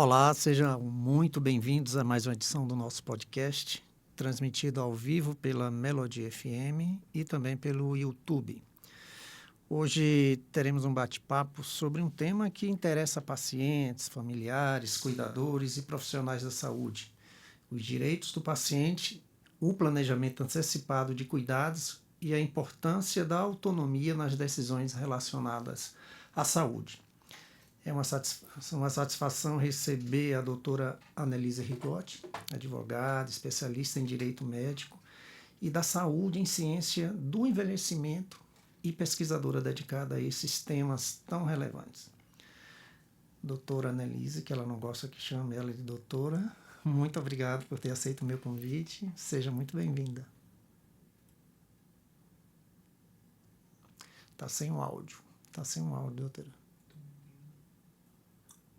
Olá, sejam muito bem-vindos a mais uma edição do nosso podcast, transmitido ao vivo pela Melody FM e também pelo YouTube. Hoje teremos um bate-papo sobre um tema que interessa pacientes, familiares, cuidadores e profissionais da saúde: os direitos do paciente, o planejamento antecipado de cuidados e a importância da autonomia nas decisões relacionadas à saúde. É uma satisfação receber a doutora Annelise Rigotti, advogada, especialista em direito médico e da saúde em ciência do envelhecimento e pesquisadora dedicada a esses temas tão relevantes. Doutora Annelise, que ela não gosta que chame ela de doutora, muito obrigado por ter aceito o meu convite. Seja muito bem-vinda. Tá sem o áudio, doutora.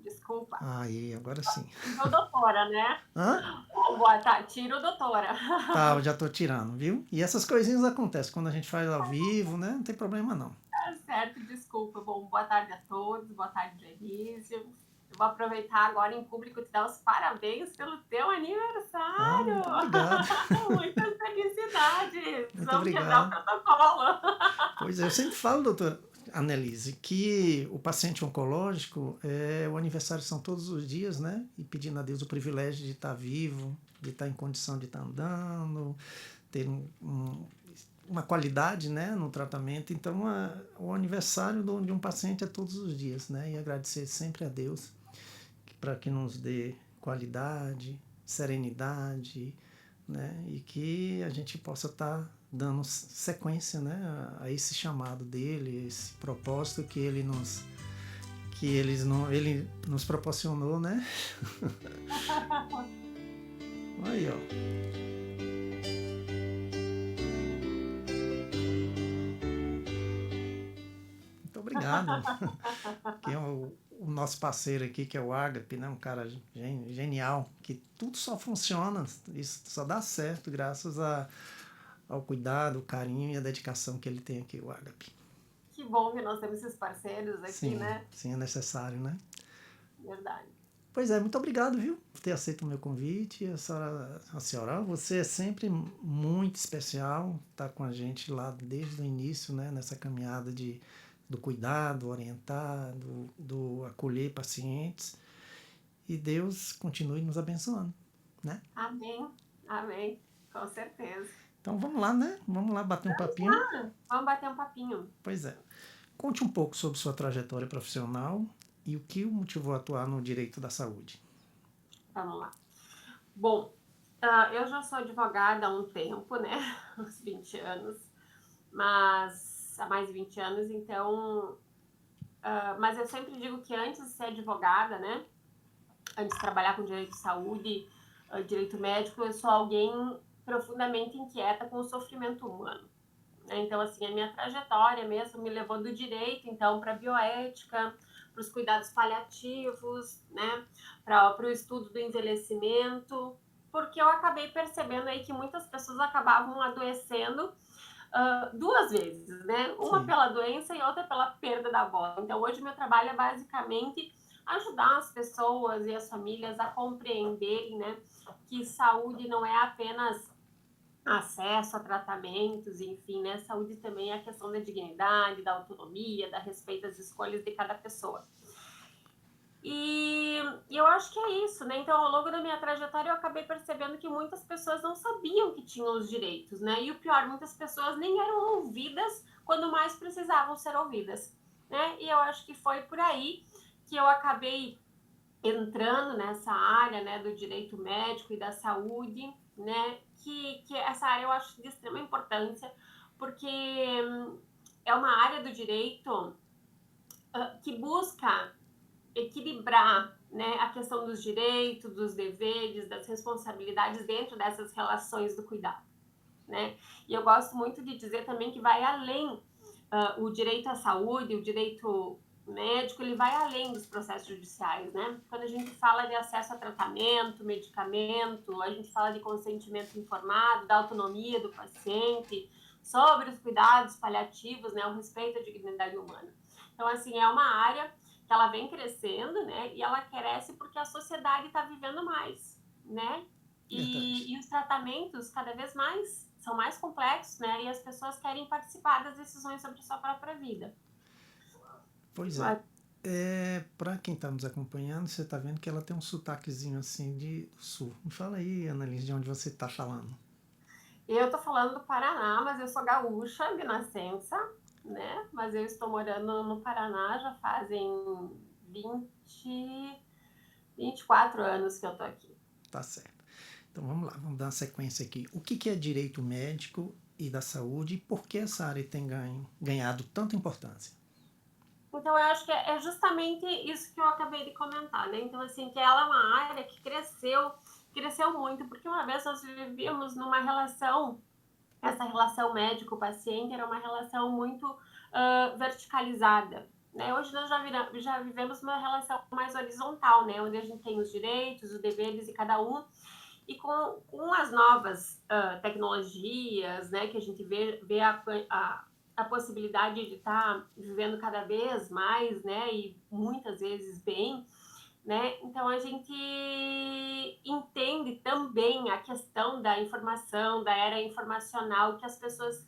Desculpa. Aí, agora sim. Tirou doutora, né? Hã? Boa tarde, tiro doutora. Tá, eu já tô tirando, viu? E essas coisinhas acontecem quando a gente faz ao vivo, né? Não tem problema não. Tá certo, desculpa. Bom, boa tarde a todos, boa tarde, Denise. Eu vou aproveitar agora em público e te dar os parabéns pelo teu aniversário. Muito obrigado. Muitas felicidades. Muito Vamos quebrar o obrigado. protocolo. Pois é, eu sempre falo, doutora Annelise, que o paciente oncológico, o aniversário são todos os dias, né? E pedindo a Deus o privilégio de estar vivo, de estar em condição de estar andando, ter uma qualidade, né, no tratamento. Então, o aniversário de um paciente é todos os dias, né? E agradecer sempre a Deus para que nos dê qualidade, serenidade, né? E que a gente possa estar dando sequência, né, a esse chamado dele, esse propósito que ele nos proporcionou, né? Aí, ó. Muito obrigado. Que é o nosso parceiro aqui, que é o Agape, né? Um cara genial, que tudo só funciona, isso só dá certo graças ao cuidado, o carinho e a dedicação que ele tem aqui, o Agape. Que bom que nós temos esses parceiros aqui, Sim, né? sim, é necessário, né? Verdade. Pois é, muito obrigado, viu, por ter aceito o meu convite. A senhora, você é sempre muito especial, tá com a gente lá desde o início, né, nessa caminhada do cuidado, orientar, do acolher pacientes. E Deus continue nos abençoando, né? Amém, amém, com certeza. Então vamos lá, né? Vamos lá bater um papinho. Vamos bater um papinho. Pois é. Conte um pouco sobre sua trajetória profissional e o que o motivou a atuar no direito da saúde. Vamos lá. Bom, eu já sou advogada há um tempo, né? Uns 20 anos, mas há mais de 20 anos, então. Mas eu sempre digo que antes de ser advogada, né? Antes de trabalhar com direito de saúde, direito médico, eu sou alguém profundamente inquieta com o sofrimento humano. Então, assim, a minha trajetória mesmo me levou do direito, então, para a bioética, para os cuidados paliativos, né, para o estudo do envelhecimento, porque eu acabei percebendo aí que muitas pessoas acabavam adoecendo duas vezes, né? Uma Sim. pela doença e outra pela perda da voz. Então, hoje meu trabalho é basicamente ajudar as pessoas e as famílias a compreenderem, né, que saúde não é apenas acesso a tratamentos, enfim, né? Saúde também é a questão da dignidade, da autonomia, da respeito às escolhas de cada pessoa. E eu acho que é isso, né? Então, ao longo da minha trajetória, eu acabei percebendo que muitas pessoas não sabiam que tinham os direitos, né? E o pior, muitas pessoas nem eram ouvidas quando mais precisavam ser ouvidas, né? E eu acho que foi por aí que eu acabei entrando nessa área, né, do direito médico e da saúde, né, que essa área eu acho de extrema importância, porque é uma área do direito que busca equilibrar, né, a questão dos direitos, dos deveres, das responsabilidades dentro dessas relações do cuidado, né? E eu gosto muito de dizer também que vai além o direito à saúde, o direito médico, ele vai além dos processos judiciais, né? Quando a gente fala de acesso a tratamento, medicamento, a gente fala de consentimento informado, da autonomia do paciente, sobre os cuidados paliativos, né, o respeito à dignidade humana. Então, assim, é uma área que ela vem crescendo, né? E ela cresce porque a sociedade está vivendo mais, né? Verdade. E os tratamentos cada vez mais são mais complexos, né? E as pessoas querem participar das decisões sobre a sua própria vida. Pois é. Para quem está nos acompanhando, você está vendo que ela tem um sotaquezinho assim do sul. Me fala aí, Annalise, de onde você está falando. Eu tô falando do Paraná, mas eu sou gaúcha de nascença, né? Mas eu estou morando no Paraná já fazem 24 anos que eu tô aqui. Tá certo. Então vamos lá, vamos dar uma sequência aqui. O que é direito médico e da saúde e por que essa área tem ganhado tanta importância? Então, eu acho que é justamente isso que eu acabei de comentar, né? Então, assim, que ela é uma área que cresceu muito, porque uma vez nós vivíamos numa relação, essa relação médico-paciente era uma relação muito verticalizada, né? Hoje nós já vivemos uma relação mais horizontal, né? Onde a gente tem os direitos, os deveres de cada um, e com as novas tecnologias, né, que a gente vê a possibilidade de estar vivendo cada vez mais, né, e muitas vezes bem, né, então a gente entende também a questão da informação, da era informacional, que as pessoas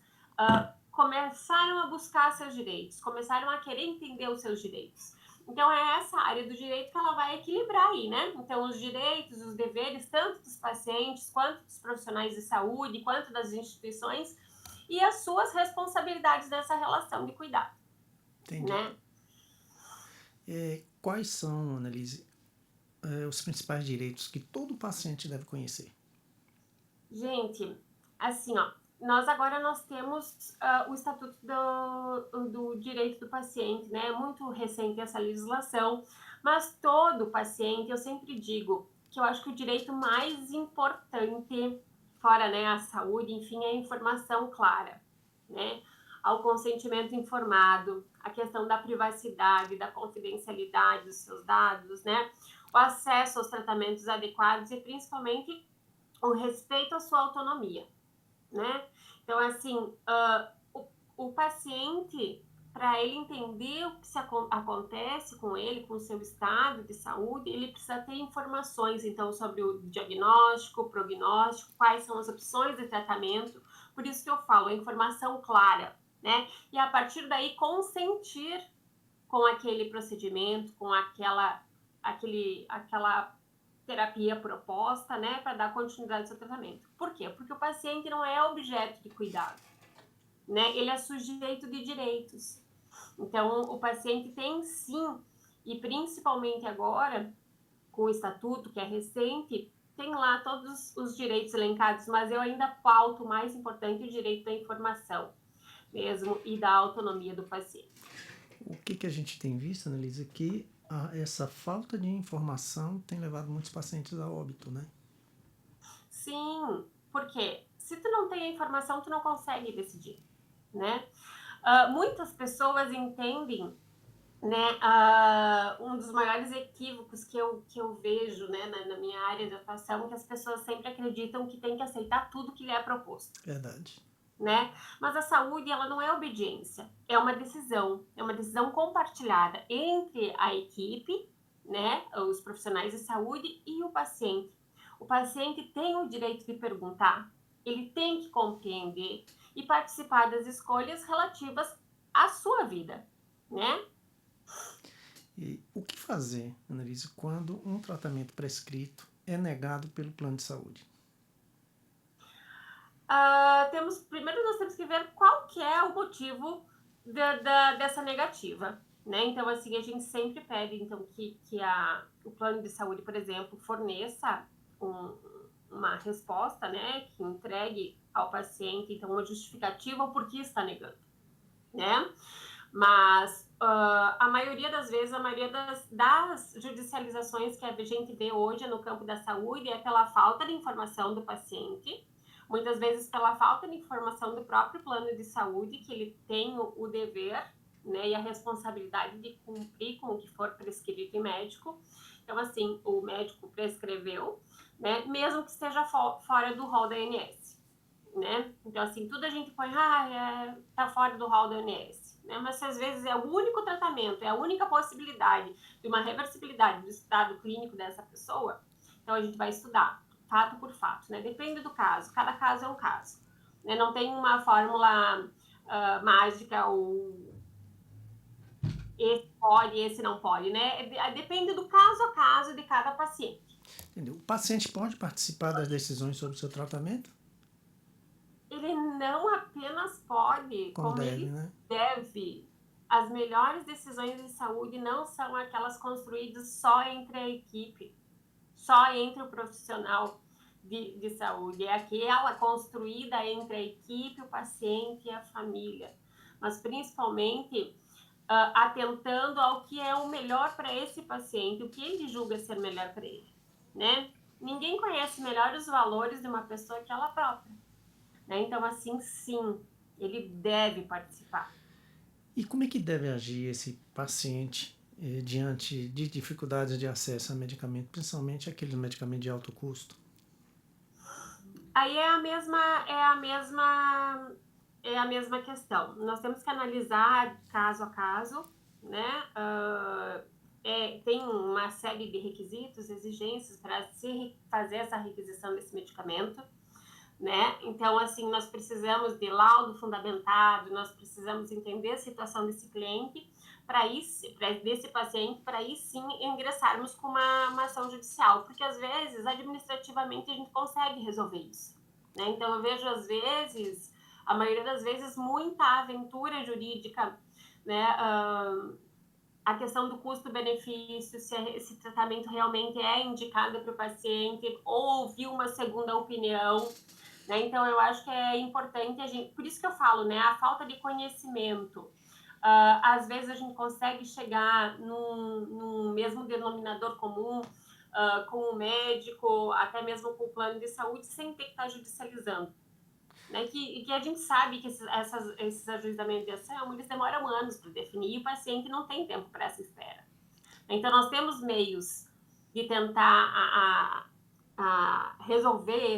começaram a buscar seus direitos, começaram a querer entender os seus direitos. Então, é essa área do direito que ela vai equilibrar aí, né? Então, os direitos, os deveres, tanto dos pacientes, quanto dos profissionais de saúde, quanto das instituições, e as suas responsabilidades nessa relação de cuidado, Entendi. né? Quais são, Annalise, os principais direitos que todo paciente deve conhecer? Gente, assim, ó, nós temos o Estatuto do Direito do Paciente, né? É muito recente essa legislação, mas todo paciente, eu sempre digo que eu acho que o direito mais importante, fora, né, a saúde, enfim, é a informação clara, né? Ao consentimento informado, a questão da privacidade, da confidencialidade dos seus dados, né? O acesso aos tratamentos adequados e principalmente o respeito à sua autonomia, né? Então, assim, o paciente, para ele entender o que acontece com ele, com o seu estado de saúde, ele precisa ter informações, então, sobre o diagnóstico, o prognóstico, quais são as opções de tratamento. Por isso que eu falo, a informação clara, né? E a partir daí consentir com aquele procedimento, com aquela terapia proposta, né, para dar continuidade ao seu tratamento. Por quê? Porque o paciente não é objeto de cuidado, né? Ele é sujeito de direitos. Então, o paciente tem sim, e principalmente agora, com o estatuto, que é recente, tem lá todos os direitos elencados, mas eu ainda pauto o mais importante, o direito da informação mesmo e da autonomia do paciente. O que a gente tem visto, Annalise, é que essa falta de informação tem levado muitos pacientes a óbito, né? Sim, porque se tu não tem a informação, tu não consegue decidir, né? Muitas pessoas entendem, né, um dos maiores equívocos que eu vejo, né, na minha área de atuação, que as pessoas sempre acreditam que tem que aceitar tudo que lhe é proposto. Verdade. Né? Mas a saúde, ela não é obediência, é uma decisão compartilhada entre a equipe, né, os profissionais de saúde e o paciente. O paciente tem o direito de perguntar, ele tem que compreender e participar das escolhas relativas à sua vida, né? E o que fazer, Annalise, quando um tratamento prescrito é negado pelo plano de saúde? Primeiro nós temos que ver qual que é o motivo dessa negativa, né? Então, assim, a gente sempre pede então, que o plano de saúde, por exemplo, forneça uma resposta, né? Que entregue ao paciente, então, uma justificativa por que está negando, né? Mas a maioria das vezes, a maioria das judicializações que a gente vê hoje no campo da saúde é pela falta de informação do paciente, muitas vezes pela falta de informação do próprio plano de saúde, que ele tem o dever, né, e a responsabilidade de cumprir com o que for prescrito em médico. Então, assim, o médico prescreveu, né, mesmo que esteja fora do rol da ANS, né? Então, assim, tudo a gente põe, tá fora do rol da ANS. né? Mas se às vezes é o único tratamento, é a única possibilidade de uma reversibilidade do estado clínico dessa pessoa, então a gente vai estudar fato por fato, né? Depende do caso, cada caso é um caso, né? Não tem uma fórmula mágica ou esse pode, esse não pode, né? Depende do caso a caso de cada paciente. Entendeu? O paciente pode participar das decisões sobre o seu tratamento? Ele não apenas pode, Como como deve, ele né? deve. As melhores decisões de saúde não são aquelas construídas só entre a equipe, só entre o profissional de saúde. É aquela construída entre a equipe, o paciente e a família. Mas principalmente atentando ao que é o melhor para esse paciente, o que ele julga ser melhor para ele, né? Ninguém conhece melhor os valores de uma pessoa que ela própria, né? Então, assim, sim, ele deve participar. E como é que deve agir esse paciente diante de dificuldades de acesso a medicamento, principalmente aqueles medicamentos de alto custo? Aí é a mesma questão. Nós temos que analisar caso a caso, né? Tem uma série de requisitos, exigências para se fazer essa requisição desse medicamento, né? Então, assim, nós precisamos de laudo fundamentado, nós precisamos entender a situação desse cliente, desse paciente, para aí sim ingressarmos com uma ação judicial, porque às vezes, administrativamente, a gente consegue resolver isso, né? Então, eu vejo, às vezes, a maioria das vezes, muita aventura jurídica, né? A questão do custo-benefício, se esse tratamento realmente é indicado para o paciente, ou ouvir uma segunda opinião, né? Então, eu acho que é importante a gente... Por isso que eu falo, né? A falta de conhecimento. Às vezes, a gente consegue chegar num mesmo denominador comum com o médico, até mesmo com o plano de saúde, sem ter que estar judicializando. Né? Que a gente sabe que esses ajuizamentos de ação, eles demoram anos para definir e o paciente não tem tempo para essa espera. Então, nós temos meios de tentar resolver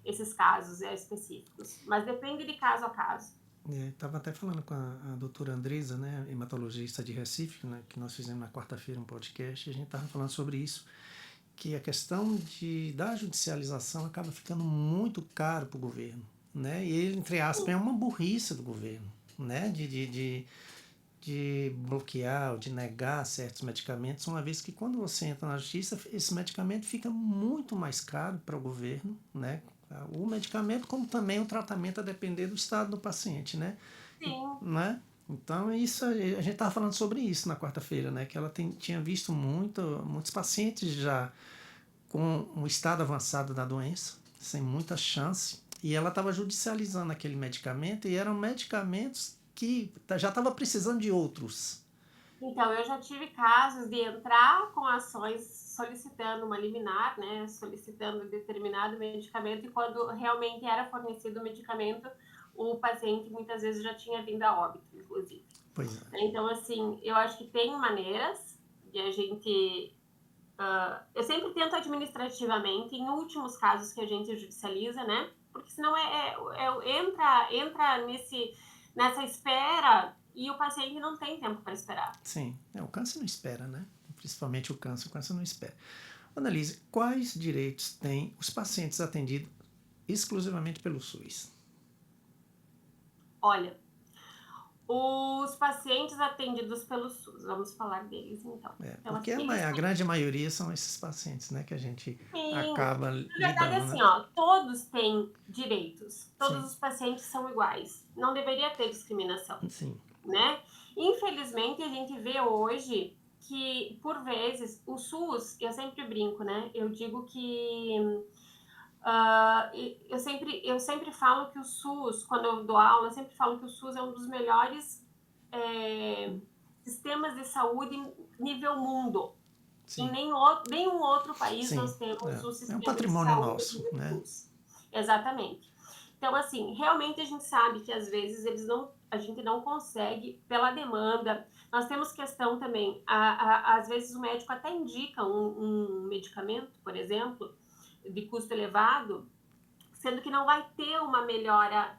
esses casos específicos, mas depende de caso a caso. Estava até falando com a doutora Andresa, né, hematologista de Recife, né, que nós fizemos na quarta-feira um podcast, e a gente estava falando sobre isso, que a questão da judicialização acaba ficando muito caro para o governo, né? E ele, entre aspas, é uma burrice do governo, né? De bloquear ou de negar certos medicamentos, uma vez que quando você entra na justiça, esse medicamento fica muito mais caro para o governo, né? O medicamento, como também o tratamento, a depender do estado do paciente, né? Sim. Né? Então, isso, a gente estava falando sobre isso na quarta-feira, né? Que ela tinha visto muitos pacientes já com um estado avançado da doença, sem muita chance, e ela estava judicializando aquele medicamento, e eram medicamentos que já estava precisando de outros. Então, eu já tive casos de entrar com ações solicitando uma liminar, né, solicitando determinado medicamento, e quando realmente era fornecido o medicamento, o paciente muitas vezes já tinha vindo a óbito, inclusive. Pois é. Então, assim, eu acho que tem maneiras de a gente... eu sempre tento administrativamente, em últimos casos que a gente judicializa, né? Porque senão entra nessa espera e o paciente não tem tempo para esperar. Sim, o câncer não espera, né? Principalmente o câncer não espera. Annalise, quais direitos têm os pacientes atendidos exclusivamente pelo SUS? Olha, os pacientes atendidos pelo SUS, vamos falar deles então. Então, Porque a grande maioria são esses pacientes, né, que a gente acaba lidando. Na verdade, assim, né? todos têm direitos, todos Sim. os pacientes são iguais, não deveria ter discriminação. Sim. Né? Infelizmente, a gente vê hoje que, por vezes, o SUS, eu sempre brinco, né? Eu digo que eu sempre falo que o SUS, quando eu dou aula, eu sempre falo que o SUS é um dos melhores sistemas de saúde nível mundo. Sim. Em nenhum outro país Sim. nós temos um sistema um patrimônio de saúde nosso, né? SUS. Exatamente. Então, assim, realmente a gente sabe que às vezes a gente não consegue pela demanda. Nós temos questão também, às vezes o médico até indica um medicamento, por exemplo, de custo elevado, sendo que não vai ter uma melhora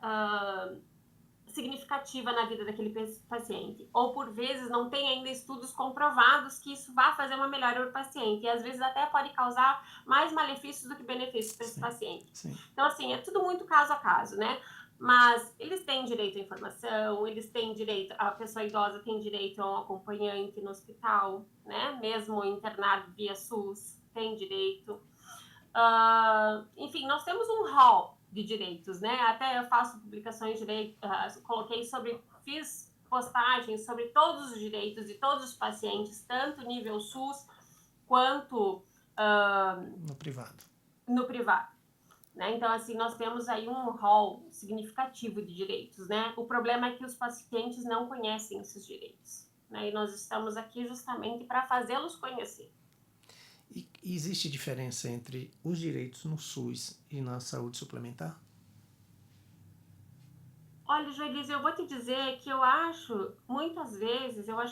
significativa na vida daquele paciente. Ou, por vezes, não tem ainda estudos comprovados que isso vá fazer uma melhora para o paciente. E, às vezes, até pode causar mais malefícios do que benefícios para esse paciente. Sim. Então, assim, é tudo muito caso a caso, né? Mas eles têm direito à informação, eles têm direito, a pessoa idosa tem direito a um acompanhante no hospital, né? Mesmo internado via SUS, tem direito. Enfim, nós temos um hall de direitos, né? Até eu faço publicações fiz postagens sobre todos os direitos de todos os pacientes, tanto nível SUS quanto no privado. No privado. Né? Então, assim, nós temos aí um rol significativo de direitos, né? O problema é que os pacientes não conhecem esses direitos, né? E nós estamos aqui justamente para fazê-los conhecer. E existe diferença entre os direitos no SUS e na saúde suplementar? Olha, Joelise, eu vou te dizer que eu acho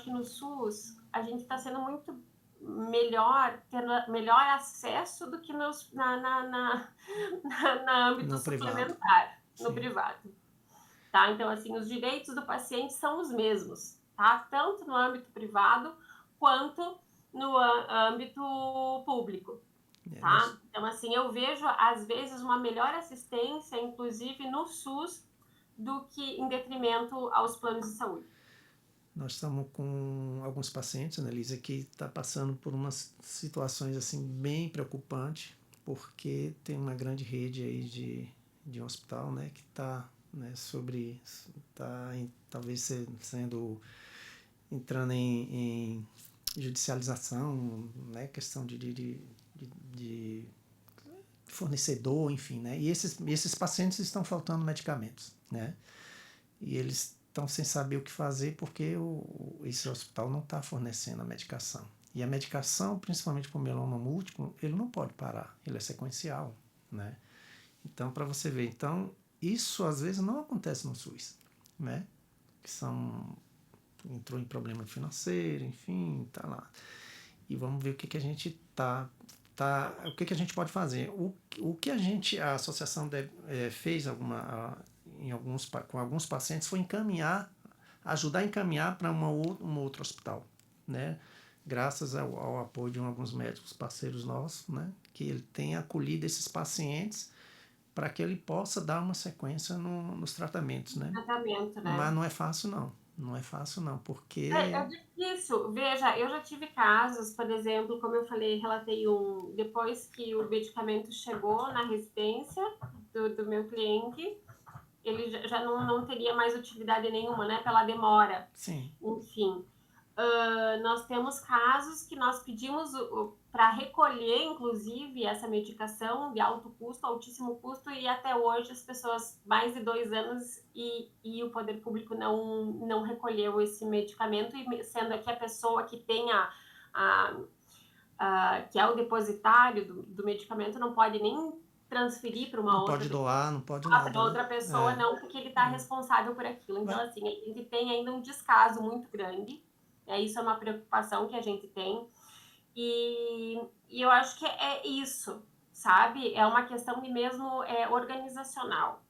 que no SUS a gente está sendo muito tendo melhor acesso do que no âmbito suplementar, no privado. Tá? Então, assim, os direitos do paciente são os mesmos, tá? Tanto no âmbito privado quanto no âmbito público. Tá? Então, assim, eu vejo, às vezes, uma melhor assistência, inclusive no SUS, do que em detrimento aos planos de saúde. Nós estamos com alguns pacientes, Annelise, que está passando por umas situações assim bem preocupantes, porque tem uma grande rede aí de um hospital, né, que está, né, talvez sendo entrando em judicialização, né, questão de fornecedor, enfim, né, e esses pacientes estão faltando medicamentos, né, e eles estão sem saber o que fazer porque esse hospital não está fornecendo a medicação. E a medicação, principalmente para o mieloma múltiplo, ele não pode parar, ele é sequencial, né? Então, para você ver, isso às vezes não acontece no SUS, né? Entrou em problema financeiro, enfim, tá lá. E vamos ver o que a gente o que a gente pode fazer. O que a associação fez com alguns pacientes foi ajudar a encaminhar para um outro hospital, né? Graças ao apoio de alguns médicos parceiros nossos, né? Que ele tem acolhido esses pacientes para que ele possa dar uma sequência nos tratamentos, né? Tratamento, né? Mas não é fácil, não. Não é fácil, não, porque... É difícil. Veja, eu já tive casos, por exemplo, como eu falei, relatei depois que o medicamento chegou na residência do meu cliente, ele já não teria mais utilidade nenhuma, né? Pela demora. Sim. Enfim. Nós temos casos que nós pedimos para recolher, inclusive, essa medicação de alto custo, altíssimo custo, e até hoje as pessoas, mais de 2 anos, e o poder público não recolheu esse medicamento, e sendo que a pessoa que tem que é o depositário do medicamento não pode nem transferir para uma outra pessoa. Não pode doar, não pode nada. Para outra pessoa, não, porque ele está responsável por aquilo. Então, assim, a gente tem ainda um descaso muito grande. Isso é uma preocupação que a gente tem. E eu acho que é isso, sabe? É uma questão de mesmo organizacional.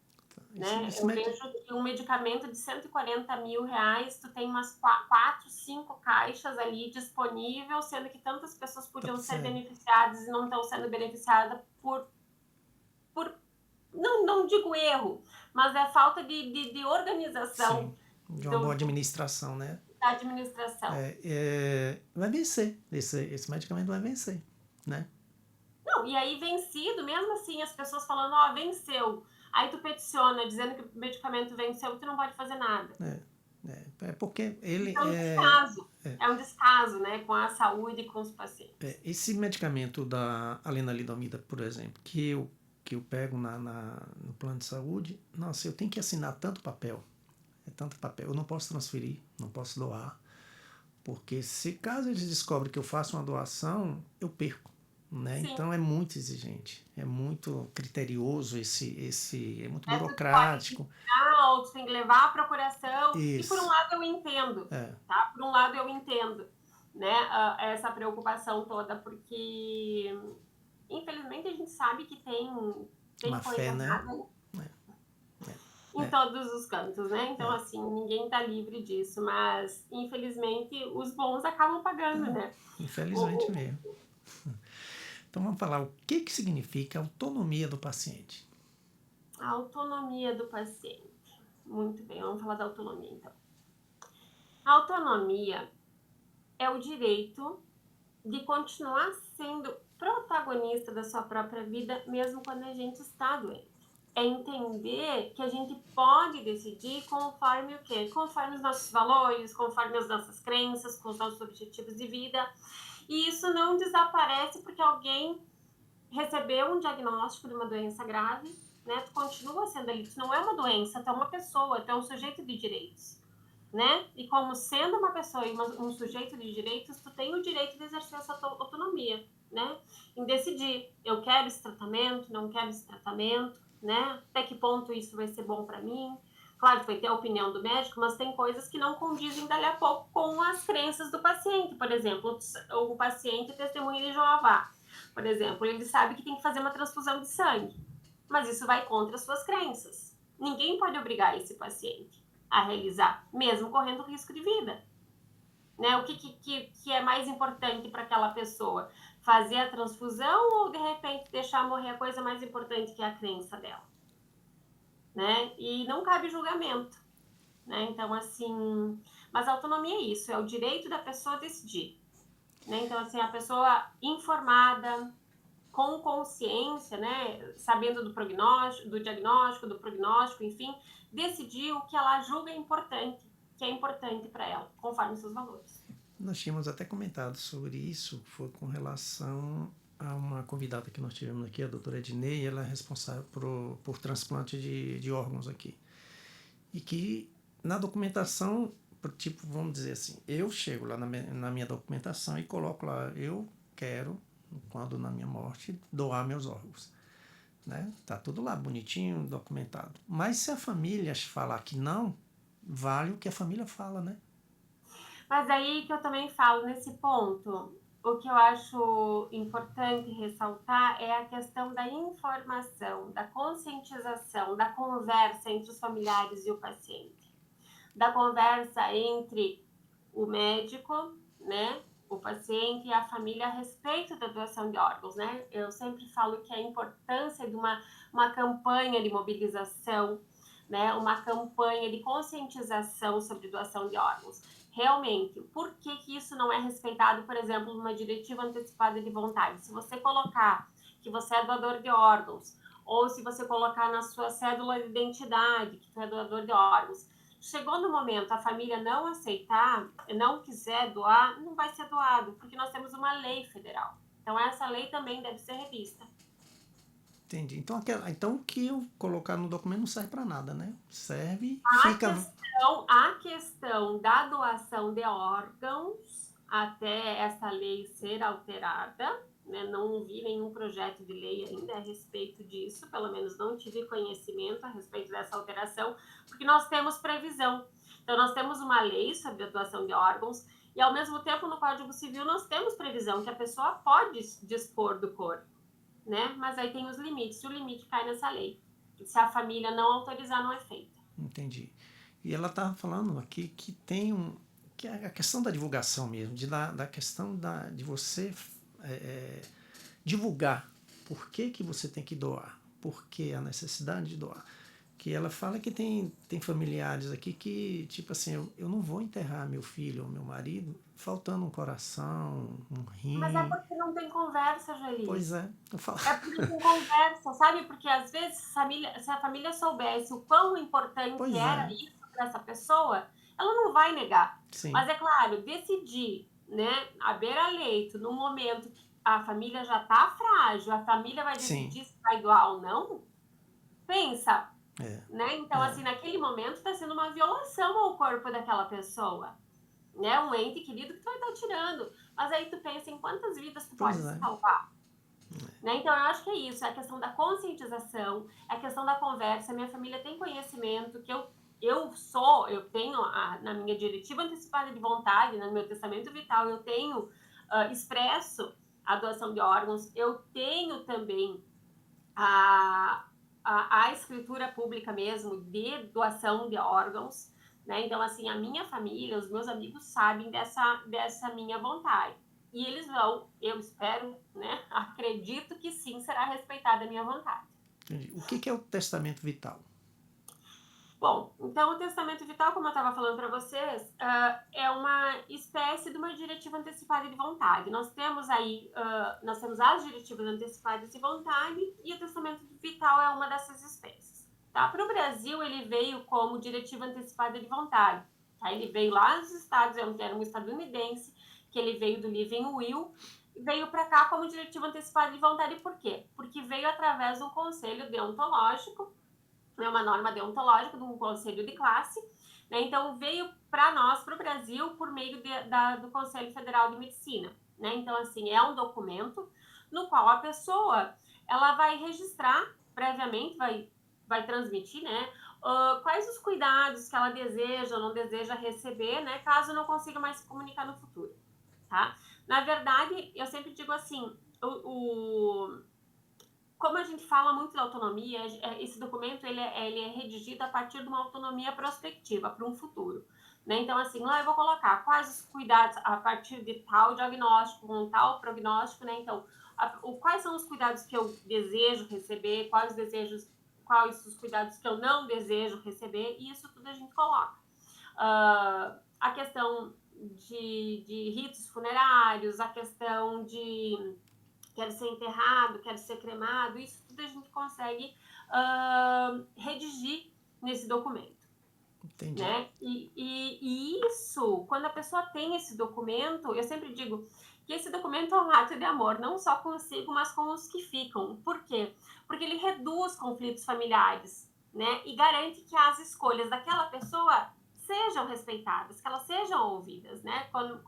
Né? Eu vejo que um medicamento de 140 mil reais, tu tem umas 4, 5 caixas ali disponível, sendo que tantas pessoas podiam ser beneficiadas e não estão sendo beneficiadas por não digo erro, mas é falta de organização. Sim, de uma boa administração, né? Da administração. Vai vencer, esse medicamento vai vencer, né? Não, e aí vencido, mesmo assim, as pessoas falando, venceu. Aí tu peticiona, dizendo que o medicamento venceu, tu não pode fazer nada. Porque ele é um descaso, né, com a saúde e com os pacientes. Esse medicamento da lenalidomida, por exemplo, que eu pego no plano de saúde, nossa, eu tenho que assinar tanto papel, eu não posso transferir, não posso doar, porque se caso eles descobrem que eu faço uma doação, eu perco, né? Então é muito exigente, é muito criterioso, é muito burocrático. Tu tem que levar a procuração. Isso. E por um lado eu entendo, tá? Por um lado eu entendo, né, essa preocupação toda, porque infelizmente a gente sabe que tem uma coisa fé, né? em todos os cantos, né? Então, assim, ninguém tá livre disso, mas infelizmente os bons acabam pagando, né? Infelizmente O, mesmo. Então vamos falar o que significa autonomia do paciente. a autonomia do paciente. Muito bem, vamos falar da autonomia então. A autonomia é o direito de continuar sendo protagonista da sua própria vida, mesmo quando a gente está doente. É entender que a gente pode decidir conforme o quê? Conforme os nossos valores, conforme as nossas crenças, com os nossos objetivos de vida. E isso não desaparece porque alguém recebeu um diagnóstico de uma doença grave, né? Tu continua sendo ali, tu não é uma doença, tu é uma pessoa, tu é um sujeito de direitos, né? E como sendo uma pessoa e um sujeito de direitos, tu tem o direito de exercer essa autonomia, né? Em decidir, eu quero esse tratamento, não quero esse tratamento, né? Até que ponto isso vai ser bom para mim? Claro que vai ter a opinião do médico, mas tem coisas que não condizem dali a pouco com as crenças do paciente. Por exemplo, o paciente testemunha de Jeová. Por exemplo, ele sabe que tem que fazer uma transfusão de sangue, mas isso vai contra as suas crenças. Ninguém pode obrigar esse paciente a realizar, mesmo correndo risco de vida. Né? O que é mais importante para aquela pessoa? Fazer a transfusão ou, de repente, deixar morrer a coisa mais importante que é a crença dela? Né? E não cabe julgamento. Né? Então, assim... Mas a autonomia é isso, é o direito da pessoa decidir. Né? Então, assim, a pessoa informada, com consciência, né, sabendo do prognóstico, do diagnóstico, do prognóstico, enfim, decidir o que ela julga importante, que é importante para ela, conforme seus valores. Nós tínhamos até comentado sobre isso, foi com relação a uma convidada que nós tivemos aqui, a doutora Ednei, ela é responsável por transplante de órgãos aqui. E que na documentação, tipo, vamos dizer assim, eu chego lá na minha documentação e coloco lá, eu quero, quando na minha morte, doar meus órgãos. Né? Tá tudo lá bonitinho, documentado. Mas se a família falar que não, vale o que a família fala, né? Mas aí que eu também falo nesse ponto, o que eu acho importante ressaltar é a questão da informação, da conscientização, da conversa entre os familiares e o paciente, da conversa entre o médico, né, o paciente e a família a respeito da doação de órgãos, né? Eu sempre falo que a importância de uma campanha de mobilização, né, uma campanha de conscientização sobre doação de órgãos. Realmente, por que isso não é respeitado, por exemplo, numa diretiva antecipada de vontade? Se você colocar que você é doador de órgãos, ou se você colocar na sua cédula de identidade que tu é doador de órgãos, chegou no momento a família não aceitar, não quiser doar, não vai ser doado, porque nós temos uma lei federal. Então, essa lei também deve ser revista. Entendi. Então o que eu colocar no documento não serve para nada, né? Serve, A fica... a questão da doação de órgãos, até essa lei ser alterada, né? Não vi nenhum projeto de lei ainda a respeito disso, pelo menos não tive conhecimento a respeito dessa alteração, porque nós temos previsão. Então, nós temos uma lei sobre a doação de órgãos e, ao mesmo tempo, no Código Civil, nós temos previsão que a pessoa pode dispor do corpo, né? Mas aí tem os limites, e o limite cai nessa lei. Se a família não autorizar, não é feito. Entendi. E ela está falando aqui que tem que é a questão da divulgação mesmo, da questão de você divulgar por que você tem que doar, por que a necessidade de doar. Que ela fala que tem familiares aqui que, tipo assim, eu não vou enterrar meu filho ou meu marido faltando um coração, um rim. Mas é porque não tem conversa, Joeli. Pois é, eu falo. É porque não tem conversa, sabe? Porque às vezes se a família soubesse o quão importante Pois era é. isso para essa pessoa, ela não vai negar. Sim. Mas é claro, decidir, né, à beira-leito, no momento que a família já está frágil, a família vai decidir se vai doar ou não, pensa. Né? Então, assim, naquele momento está sendo uma violação ao corpo daquela pessoa. Né? Um ente querido que tu vai estar tirando. Mas aí tu pensa em quantas vidas tu pode salvar. Né? Então, eu acho que é isso. É a questão da conscientização, é a questão da conversa. Minha família tem conhecimento que eu tenho na minha diretiva antecipada de vontade, no meu testamento vital, eu tenho expresso a doação de órgãos. Eu tenho também a escritura pública mesmo de doação de órgãos, né? Então, assim, a minha família, os meus amigos sabem dessa minha vontade. E eles vão, eu espero, né? Acredito que sim, será respeitada a minha vontade. Entendi. O que é o testamento vital? Bom, então o testamento vital, como eu estava falando para vocês, é uma espécie de uma diretiva antecipada de vontade. Nós temos as diretivas antecipadas de vontade e o testamento vital é uma dessas espécies. Tá? Para o Brasil, ele veio como diretiva antecipada de vontade. Tá? Ele veio lá dos Estados, é um termo estadunidense, que ele veio do Living Will, e veio para cá como diretiva antecipada de vontade. Por quê? Porque veio através de um conselho deontológico, né, uma norma deontológica de um conselho de classe, né, então veio para nós, para o Brasil, por meio do Conselho Federal de Medicina, né, então assim, é um documento no qual a pessoa, ela vai registrar previamente, vai transmitir, né, quais os cuidados que ela deseja ou não deseja receber, né, caso não consiga mais se comunicar no futuro, tá? Na verdade, eu sempre digo assim, como a gente fala muito da autonomia, esse documento ele é redigido a partir de uma autonomia prospectiva para um futuro. Né? Então, assim, lá eu vou colocar quais os cuidados a partir de tal diagnóstico, com tal prognóstico, né? Então, quais são os cuidados que eu desejo receber, quais os cuidados que eu não desejo receber, e isso tudo a gente coloca. A questão de ritos funerários, a questão de quero ser enterrado, quero ser cremado, isso tudo a gente consegue redigir nesse documento. Entendi. Né? E isso, quando a pessoa tem esse documento, eu sempre digo que esse documento é um ato de amor, não só consigo, mas com os que ficam. Por quê? Porque ele reduz conflitos familiares, né? E garante que as escolhas daquela pessoa sejam respeitadas, que elas sejam ouvidas, né? Quando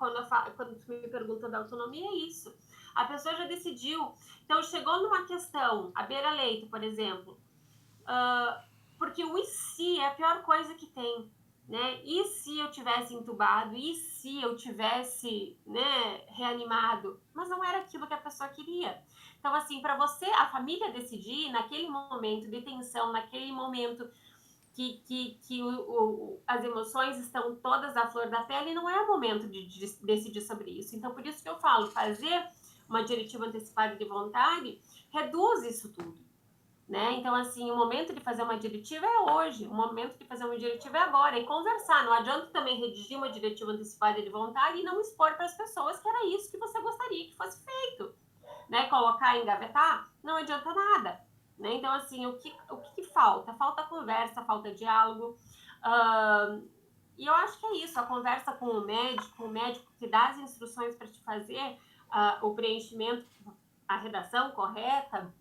tu me pergunta da autonomia, é isso. A pessoa já decidiu. Então, chegou numa questão, a beira-leito, por exemplo, porque o e se é a pior coisa que tem, né? E se eu tivesse entubado? E se eu tivesse, né, reanimado? Mas não era aquilo que a pessoa queria. Então, assim, para você, a família decidir, naquele momento de tensão, naquele momento que as emoções estão todas à flor da pele, não é o momento de decidir sobre isso. Então, por isso que eu falo, fazer uma diretiva antecipada de vontade reduz isso tudo. Né? Então, assim, o momento de fazer uma diretiva é hoje, o momento de fazer uma diretiva é agora, e conversar. Não adianta também redigir uma diretiva antecipada de vontade e não expor para as pessoas que era isso que você gostaria que fosse feito. Né? Colocar e engavetar, não adianta nada. Né? Então, assim, o que falta? Falta conversa, falta diálogo. E eu acho que é isso, a conversa com o médico que dá as instruções para te fazer o preenchimento, a redação correta.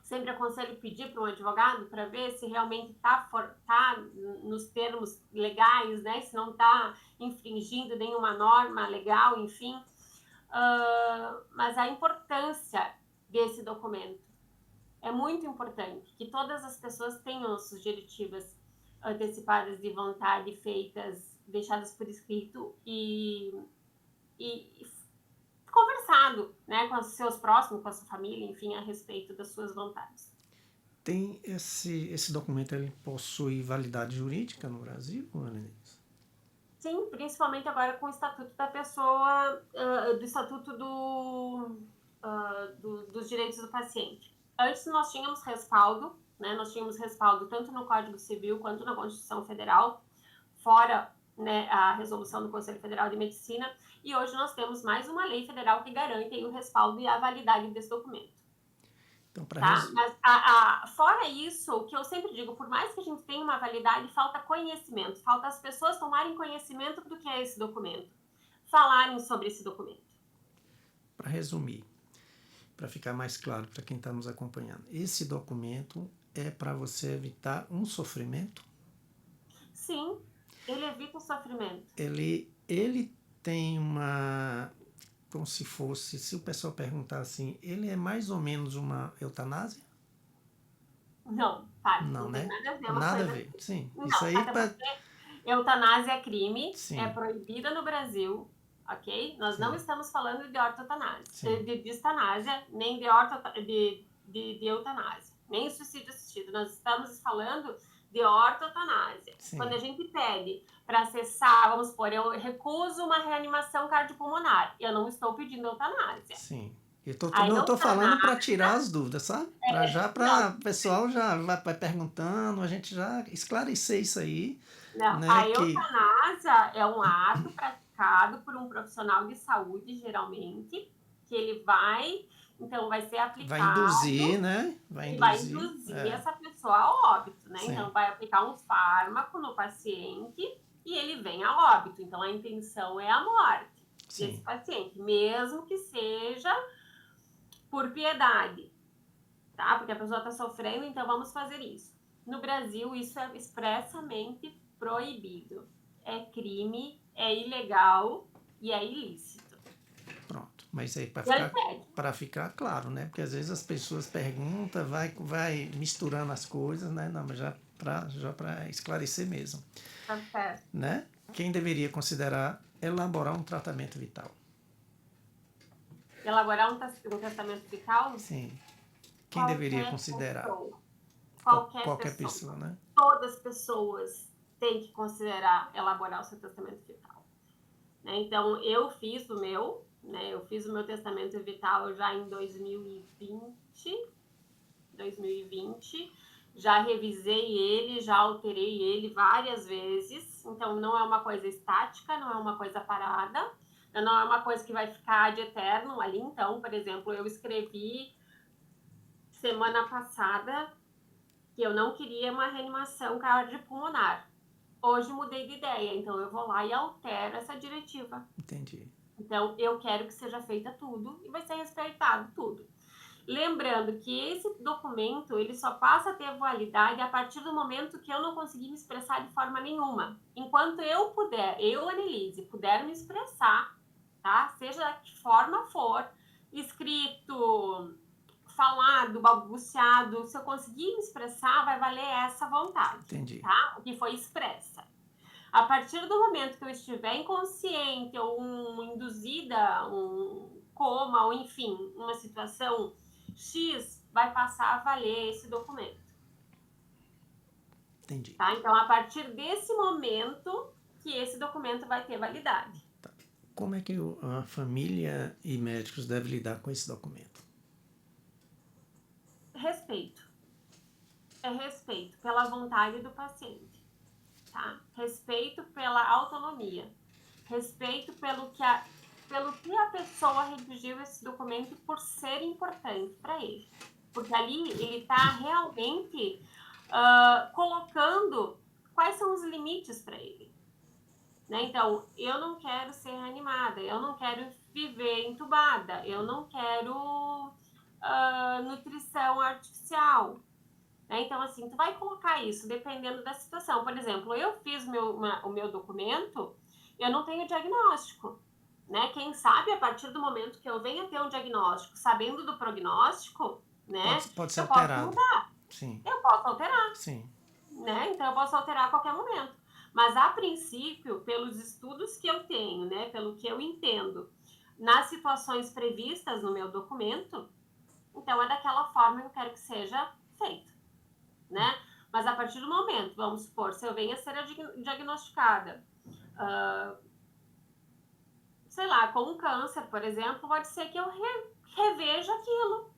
Sempre aconselho pedir para um advogado para ver se realmente está nos termos legais, né? Se não está infringindo nenhuma norma legal, enfim. Mas a importância desse documento é muito importante, que todas as pessoas tenham suas diretivas antecipadas de vontade feitas, deixadas por escrito e conversado, né, com os seus próximos, com a sua família, enfim, a respeito das suas vontades. Tem esse documento, ele possui validade jurídica no Brasil, Annelise? Sim, principalmente agora com o Estatuto da Pessoa, do Estatuto dos Direitos do Paciente. Antes nós tínhamos respaldo, né? Nós tínhamos respaldo tanto no Código Civil quanto na Constituição Federal, fora, né, a resolução do Conselho Federal de Medicina, e hoje nós temos mais uma lei federal que garante aí o respaldo e a validade desse documento. Então, Tá? Mas fora isso, o que eu sempre digo, por mais que a gente tenha uma validade, falta conhecimento, falta as pessoas tomarem conhecimento do que é esse documento, falarem sobre esse documento. Para resumir, para ficar mais claro para quem está nos acompanhando, esse documento é para você evitar um sofrimento? Sim, ele evita o sofrimento. Ele tem uma, como se fosse, se o pessoal perguntar assim, ele é mais ou menos uma eutanásia? Não, Não, não tem né? nada a ver uma Nada a coisa ver, assim. sim. Não, Isso aí até porque eutanásia é crime, sim, é proibida no Brasil, ok? Nós não sim, estamos falando de ortotanásia, sim. de eutanásia, nem de eutanásia. nem suicídio assistido, nós estamos falando de ortotanásia. Sim. Quando a gente pede para acessar, vamos supor, eu recuso uma reanimação cardiopulmonar, eu não estou pedindo eutanásia. Sim. A Eu tô falando para eutanásia tirar as dúvidas, sabe? Para o pessoal já vai perguntando, a gente já esclarecer isso aí, não, né? a eutanásia é um ato praticado por um profissional de saúde, geralmente, que ele vai, então vai ser aplicado. Vai induzir, né? Vai induzir essa pessoa a óbito, né? Sim. Então vai aplicar um fármaco no paciente e ele vem a óbito. Então a intenção é a morte desse paciente, mesmo que seja por piedade, tá? Porque a pessoa está sofrendo, então vamos fazer isso. No Brasil, isso é expressamente proibido. É crime, é ilegal e é ilícito. Pronto. Mas aí para ficar claro, né? Porque às vezes as pessoas perguntam, vai misturando as coisas, né? Não, mas já para esclarecer mesmo. Tá certo. Né? Quem deveria considerar elaborar um tratamento vital? Elaborar um testamento vital? Sim. Quem deveria considerar? Qualquer pessoa, né? Todas as pessoas têm que considerar elaborar o seu testamento vital. Né? Então, eu fiz o meu, né? Eu fiz o meu testamento vital já em 2020. Já revisei ele, já alterei ele várias vezes. Então, não é uma coisa estática, não é uma coisa parada, não é uma coisa que vai ficar de eterno ali. Então, por exemplo, eu escrevi semana passada que eu não queria uma reanimação cardiopulmonar. Hoje mudei de ideia, então eu vou lá e altero essa diretiva. Entendi. Então, eu quero que seja feita tudo e vai ser respeitado tudo. Lembrando que esse documento, ele só passa a ter validade a partir do momento que eu não conseguir me expressar de forma nenhuma. Enquanto eu Annelise, puder me expressar, tá? Seja da que forma for, escrito, falado, balbuciado, se eu conseguir me expressar, vai valer essa vontade. Entendi. Tá? O que foi expressa. A partir do momento que eu estiver inconsciente ou induzida, um coma, ou enfim, uma situação X, vai passar a valer esse documento. Entendi. Tá? Então, a partir desse momento que esse documento vai ter validade. Tá. Como é que a família e médicos devem lidar com esse documento? Respeito. É respeito pela vontade do paciente. Tá? Respeito pela autonomia. Respeito pelo que a pessoa redigiu esse documento por ser importante para ele. Porque ali ele está realmente colocando quais são os limites para ele. Né? Então, eu não quero ser reanimada, eu não quero viver entubada, eu não quero nutrição artificial. Então, assim, tu vai colocar isso dependendo da situação. Por exemplo, eu fiz o meu documento, eu não tenho diagnóstico. Né? Quem sabe, a partir do momento que eu venha ter um diagnóstico, sabendo do prognóstico, né? Pode ser eu alterado. Posso mudar. Sim. Eu posso alterar. Sim. Né? Então, eu posso alterar a qualquer momento. Mas, a princípio, pelos estudos que eu tenho, né? Pelo que eu entendo, nas situações previstas no meu documento, então é daquela forma que eu quero que seja feito. Né? Mas a partir do momento, vamos supor, se eu venho a ser diagnosticada, sei lá, com um câncer, por exemplo, pode ser que eu reveja aquilo,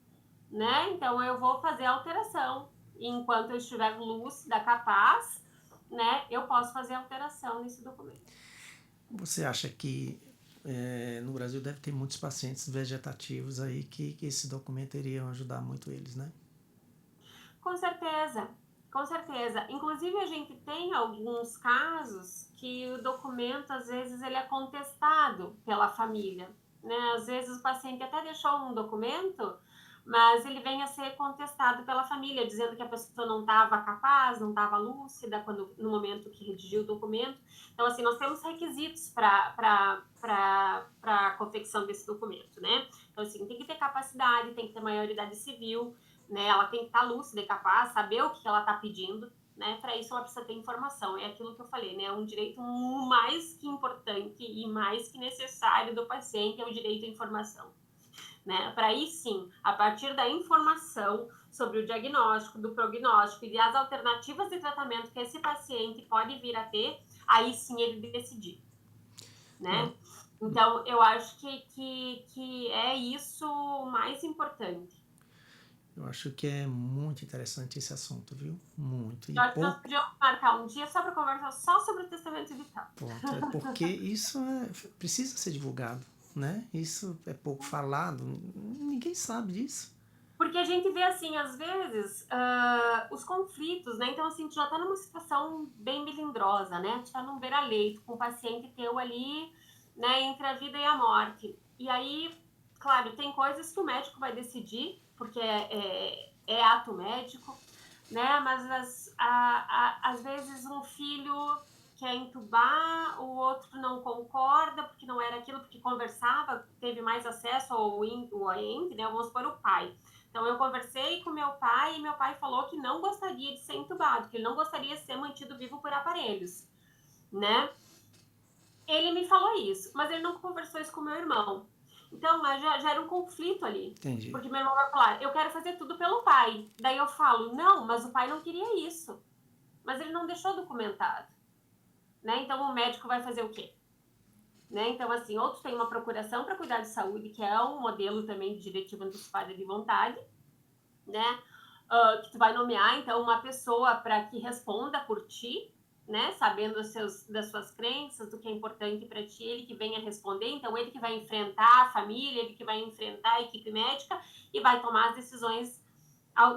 né? Então eu vou fazer a alteração. E enquanto eu estiver lúcida, capaz, né, eu posso fazer a alteração nesse documento. Você acha que no Brasil deve ter muitos pacientes vegetativos aí que esse documento iria ajudar muito eles, né? Com certeza, com certeza. Inclusive, a gente tem alguns casos que o documento, às vezes, ele é contestado pela família. Né? Às vezes, o paciente até deixou um documento, mas ele vem a ser contestado pela família, dizendo que a pessoa não estava capaz, não estava lúcida no momento que redigiu o documento. Então, assim, nós temos requisitos para a confecção desse documento, né? Então, assim, tem que ter capacidade, tem que ter maioridade civil, né? Ela tem que estar lúcida e capaz, saber o que ela está pedindo, né? Para isso ela precisa ter informação. É aquilo que eu falei, né? É um direito mais que importante e mais que necessário do paciente, é o direito à informação. né? Para aí sim, a partir da informação sobre o diagnóstico, do prognóstico e das alternativas de tratamento que esse paciente pode vir a ter, aí sim ele decidir, né? Então, eu acho que é isso o mais importante. Eu acho que é muito interessante esse assunto, viu? Muito. E Eu acho que nós podíamos marcar um dia só para conversar só sobre o testamento vital. ponto. É porque isso precisa ser divulgado, né? Isso é pouco falado. Ninguém sabe disso. Porque a gente vê, assim, às vezes, os conflitos, né? Então, assim, tu já tá numa situação bem melindrosa, né? Tu tá num beira-leito com um paciente teu ali, né? Entre a vida e a morte. E aí, claro, tem coisas que o médico vai decidir, porque é ato médico, né? Mas às vezes um filho quer entubar, o outro não concorda, porque não era aquilo, porque conversava, teve mais acesso ao ente, né? Vamos supor, o pai. Então, eu conversei com meu pai e meu pai falou que não gostaria de ser entubado, que ele não gostaria de ser mantido vivo por aparelhos, né? Ele me falou isso, mas ele não conversou isso com meu irmão. Então, já era um conflito ali. Entendi. Porque meu irmão vai falar, eu quero fazer tudo pelo pai. Daí eu falo, não, mas o pai não queria isso. Mas ele não deixou documentado. Né? Então, o médico vai fazer o quê? Né? Então, assim, outros têm uma procuração para cuidar de saúde, que é um modelo também de diretiva antecipada de vontade, né? Que tu vai nomear, então, uma pessoa para que responda por ti, né? Sabendo das suas crenças, do que é importante para ti, ele que venha responder. Então, ele que vai enfrentar a família, ele que vai enfrentar a equipe médica e vai tomar as decisões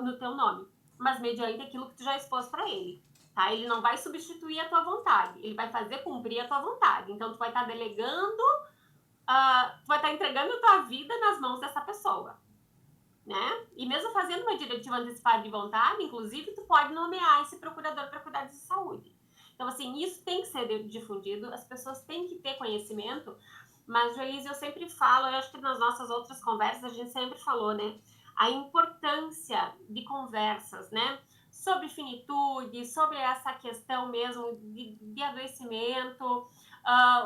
no teu nome, mas mediante aquilo que tu já expôs para ele. Tá? Ele não vai substituir a tua vontade, ele vai fazer cumprir a tua vontade. Então, tu vai estar delegando, tu vai estar entregando a tua vida nas mãos dessa pessoa. Né? E mesmo fazendo uma diretiva antecipada de vontade, inclusive, tu pode nomear esse procurador para cuidar de saúde. Então, assim, isso tem que ser difundido, as pessoas têm que ter conhecimento, mas, Joelise, eu sempre falo, eu acho que nas nossas outras conversas a gente sempre falou, né? A importância de conversas, né? Sobre finitude, sobre essa questão mesmo de adoecimento,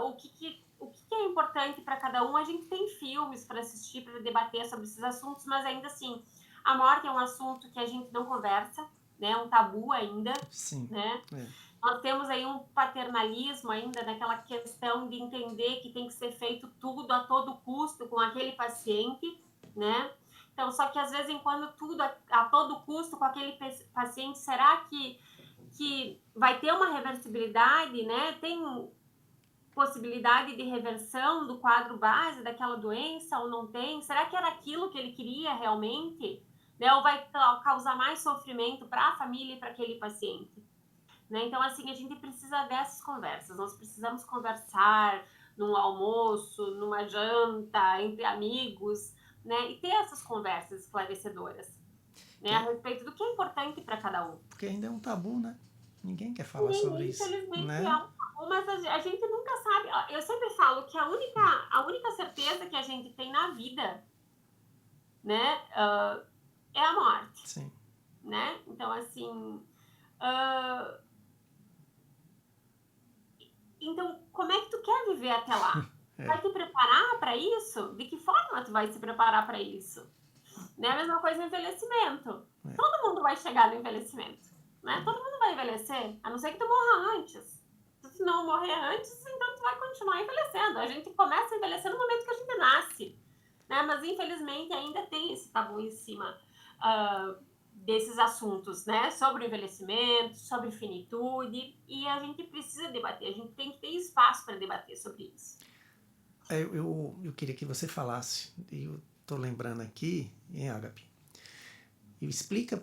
o que é importante para cada um. A gente tem filmes para assistir, para debater sobre esses assuntos, mas ainda assim, a morte é um assunto que a gente não conversa, né? É um tabu ainda. Sim. Né? Nós temos aí um paternalismo ainda naquela questão de entender que tem que ser feito tudo a todo custo com aquele paciente, né? Então, só que às vezes, enquanto tudo a todo custo com aquele paciente, será que vai ter uma reversibilidade, né? Tem possibilidade de reversão do quadro base daquela doença ou não tem? Será que era aquilo que ele queria realmente? Né? Ou vai causar mais sofrimento para a família e para aquele paciente? Né? Então, assim, a gente precisa dessas conversas. Nós precisamos conversar num almoço, numa janta, entre amigos, né? E ter essas conversas esclarecedoras, né? A respeito do que é importante para cada um. Porque ainda é um tabu, né? Ninguém quer falar sobre isso. Infelizmente, né? é um tabu, mas a gente nunca sabe. Eu sempre falo que a única certeza que a gente tem na vida, né, é a morte. Sim. Né? Então, assim, então, como é que tu quer viver até lá? Vai te preparar para isso? De que forma tu vai se preparar para isso? Né? A mesma coisa no envelhecimento. Todo mundo vai chegar no envelhecimento. Né? Todo mundo vai envelhecer, a não ser que tu morra antes. Se não morrer antes, então tu vai continuar envelhecendo. A gente começa a envelhecer no momento que a gente nasce. Né? Mas, infelizmente, ainda tem esse tabu em cima desses assuntos, né? Sobre o envelhecimento, sobre finitude, e a gente precisa debater, a gente tem que ter espaço para debater sobre isso. Eu queria que você falasse, eu estou lembrando aqui, em Agape, explica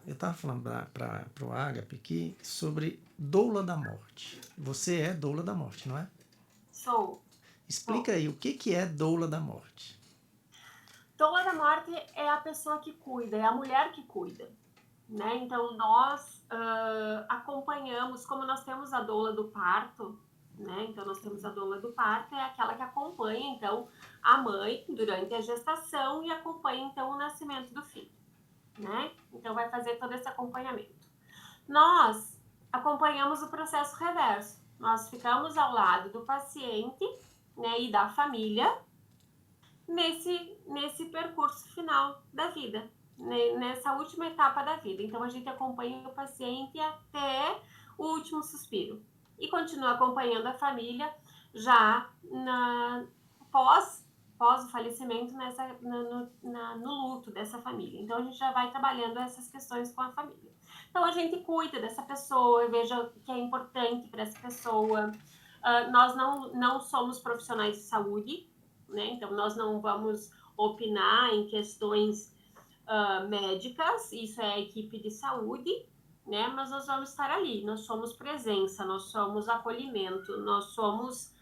eu estava falando para o Agape aqui sobre doula da morte. Você é doula da morte, não é? Sou. Explica aí, o que é doula da morte? Doula da morte é a pessoa que cuida, é a mulher que cuida. Né? Então, nós acompanhamos, como nós temos a doula do parto, né? Então, nós temos a doula do parto, é aquela que acompanha, então, a mãe durante a gestação e acompanha, então, o nascimento do filho. Né? Então, vai fazer todo esse acompanhamento. Nós acompanhamos o processo reverso. Nós ficamos ao lado do paciente, né, e da família, nesse percurso final da vida, nessa última etapa da vida. Então, a gente acompanha o paciente até o último suspiro e continua acompanhando a família já pós o falecimento no luto dessa família. Então, a gente já vai trabalhando essas questões com a família. Então, a gente cuida dessa pessoa, veja o que é importante para essa pessoa. Nós não somos profissionais de saúde, né? Então, nós não vamos opinar em questões médicas, isso é a equipe de saúde, né? Mas nós vamos estar ali, nós somos presença, nós somos acolhimento, nós somos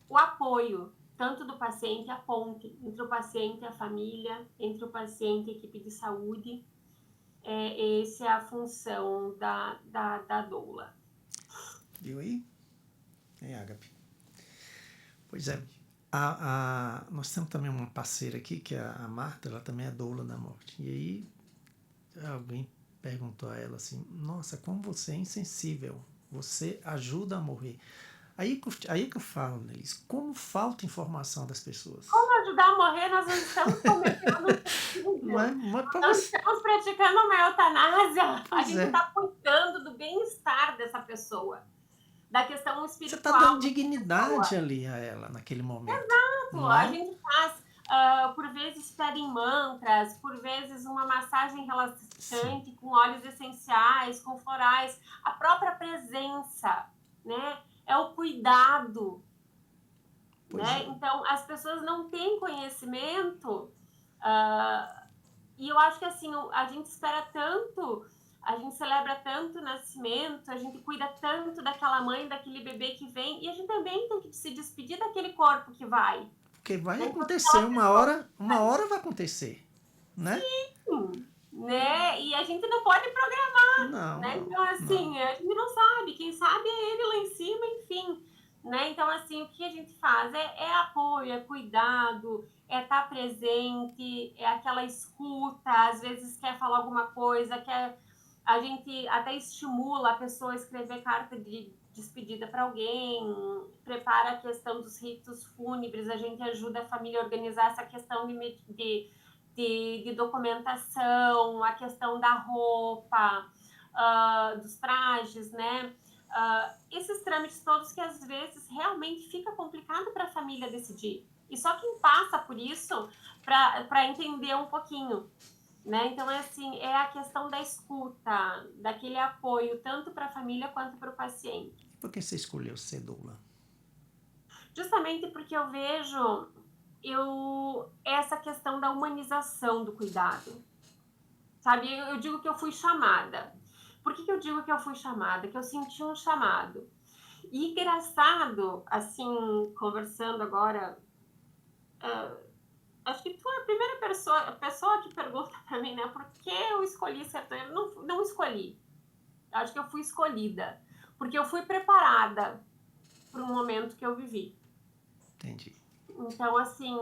o apoio, tanto do paciente, a ponte entre o paciente e a família, entre o paciente e a equipe de saúde. Essa é a função da doula. Viu aí? Ágape. Pois é. Nós temos também uma parceira aqui, que é a Marta, ela também é doula da morte. E aí alguém perguntou a ela assim, nossa, como você é insensível, você ajuda a morrer. Aí que eu falo, Nelis, como falta informação das pessoas. Como ajudar a morrer, nós não estamos cometendo suicídio. Nós não estamos praticando uma eutanásia. A gente está cuidando do bem-estar dessa pessoa, da questão espiritual. Você está dando dignidade ali a ela naquele momento. Exato. A gente faz, por vezes, pedem mantras, por vezes uma massagem relaxante com óleos essenciais, com florais. A própria presença, né? É o cuidado. Né? Então, as pessoas não têm conhecimento e eu acho que assim, a gente espera tanto, a gente celebra tanto o nascimento, a gente cuida tanto daquela mãe, daquele bebê que vem, e a gente também tem que se despedir daquele corpo que vai. Porque vai acontecer, uma hora vai acontecer, né? Sim, né? E a gente não pode programar, não, né? Então, assim, a gente não sabe, quem sabe é ele lá em cima, enfim. Né? Então, assim, o que a gente faz é apoio, é cuidado, é estar presente, é aquela escuta, às vezes quer falar alguma coisa, a gente até estimula a pessoa a escrever carta de despedida para alguém, prepara a questão dos ritos fúnebres, a gente ajuda a família a organizar essa questão de documentação, a questão da roupa, dos trajes, né? Esses trâmites todos que às vezes realmente fica complicado para a família decidir. E só quem passa por isso para entender um pouquinho. Né? Então, assim, é a questão da escuta, daquele apoio, tanto para a família quanto para o paciente. Por que você escolheu ser doula? Justamente porque eu vejo essa questão da humanização do cuidado. Sabe, eu digo que eu fui chamada. Por que eu digo que eu fui chamada? Que eu senti um chamado. E engraçado, assim, conversando agora, acho que tu é a primeira pessoa que pergunta para mim, né, por que eu escolhi ser doula? Eu não escolhi. Acho que eu fui escolhida. Porque eu fui preparada para um momento que eu vivi. Entendi. Então, assim,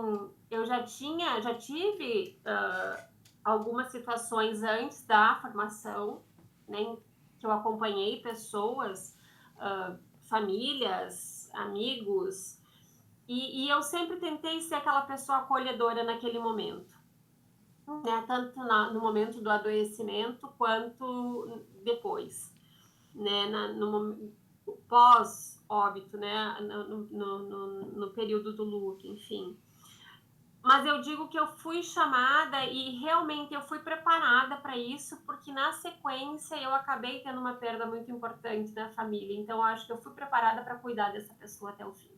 eu já tive algumas situações antes da formação, né, que eu acompanhei pessoas, famílias, amigos, e eu sempre tentei ser aquela pessoa acolhedora naquele momento, né, tanto no momento do adoecimento quanto depois, né, no pós-óbito, né, no período do luto, enfim. Mas eu digo que eu fui chamada e realmente eu fui preparada para isso, porque na sequência eu acabei tendo uma perda muito importante na família. Então, eu acho que eu fui preparada para cuidar dessa pessoa até o fim.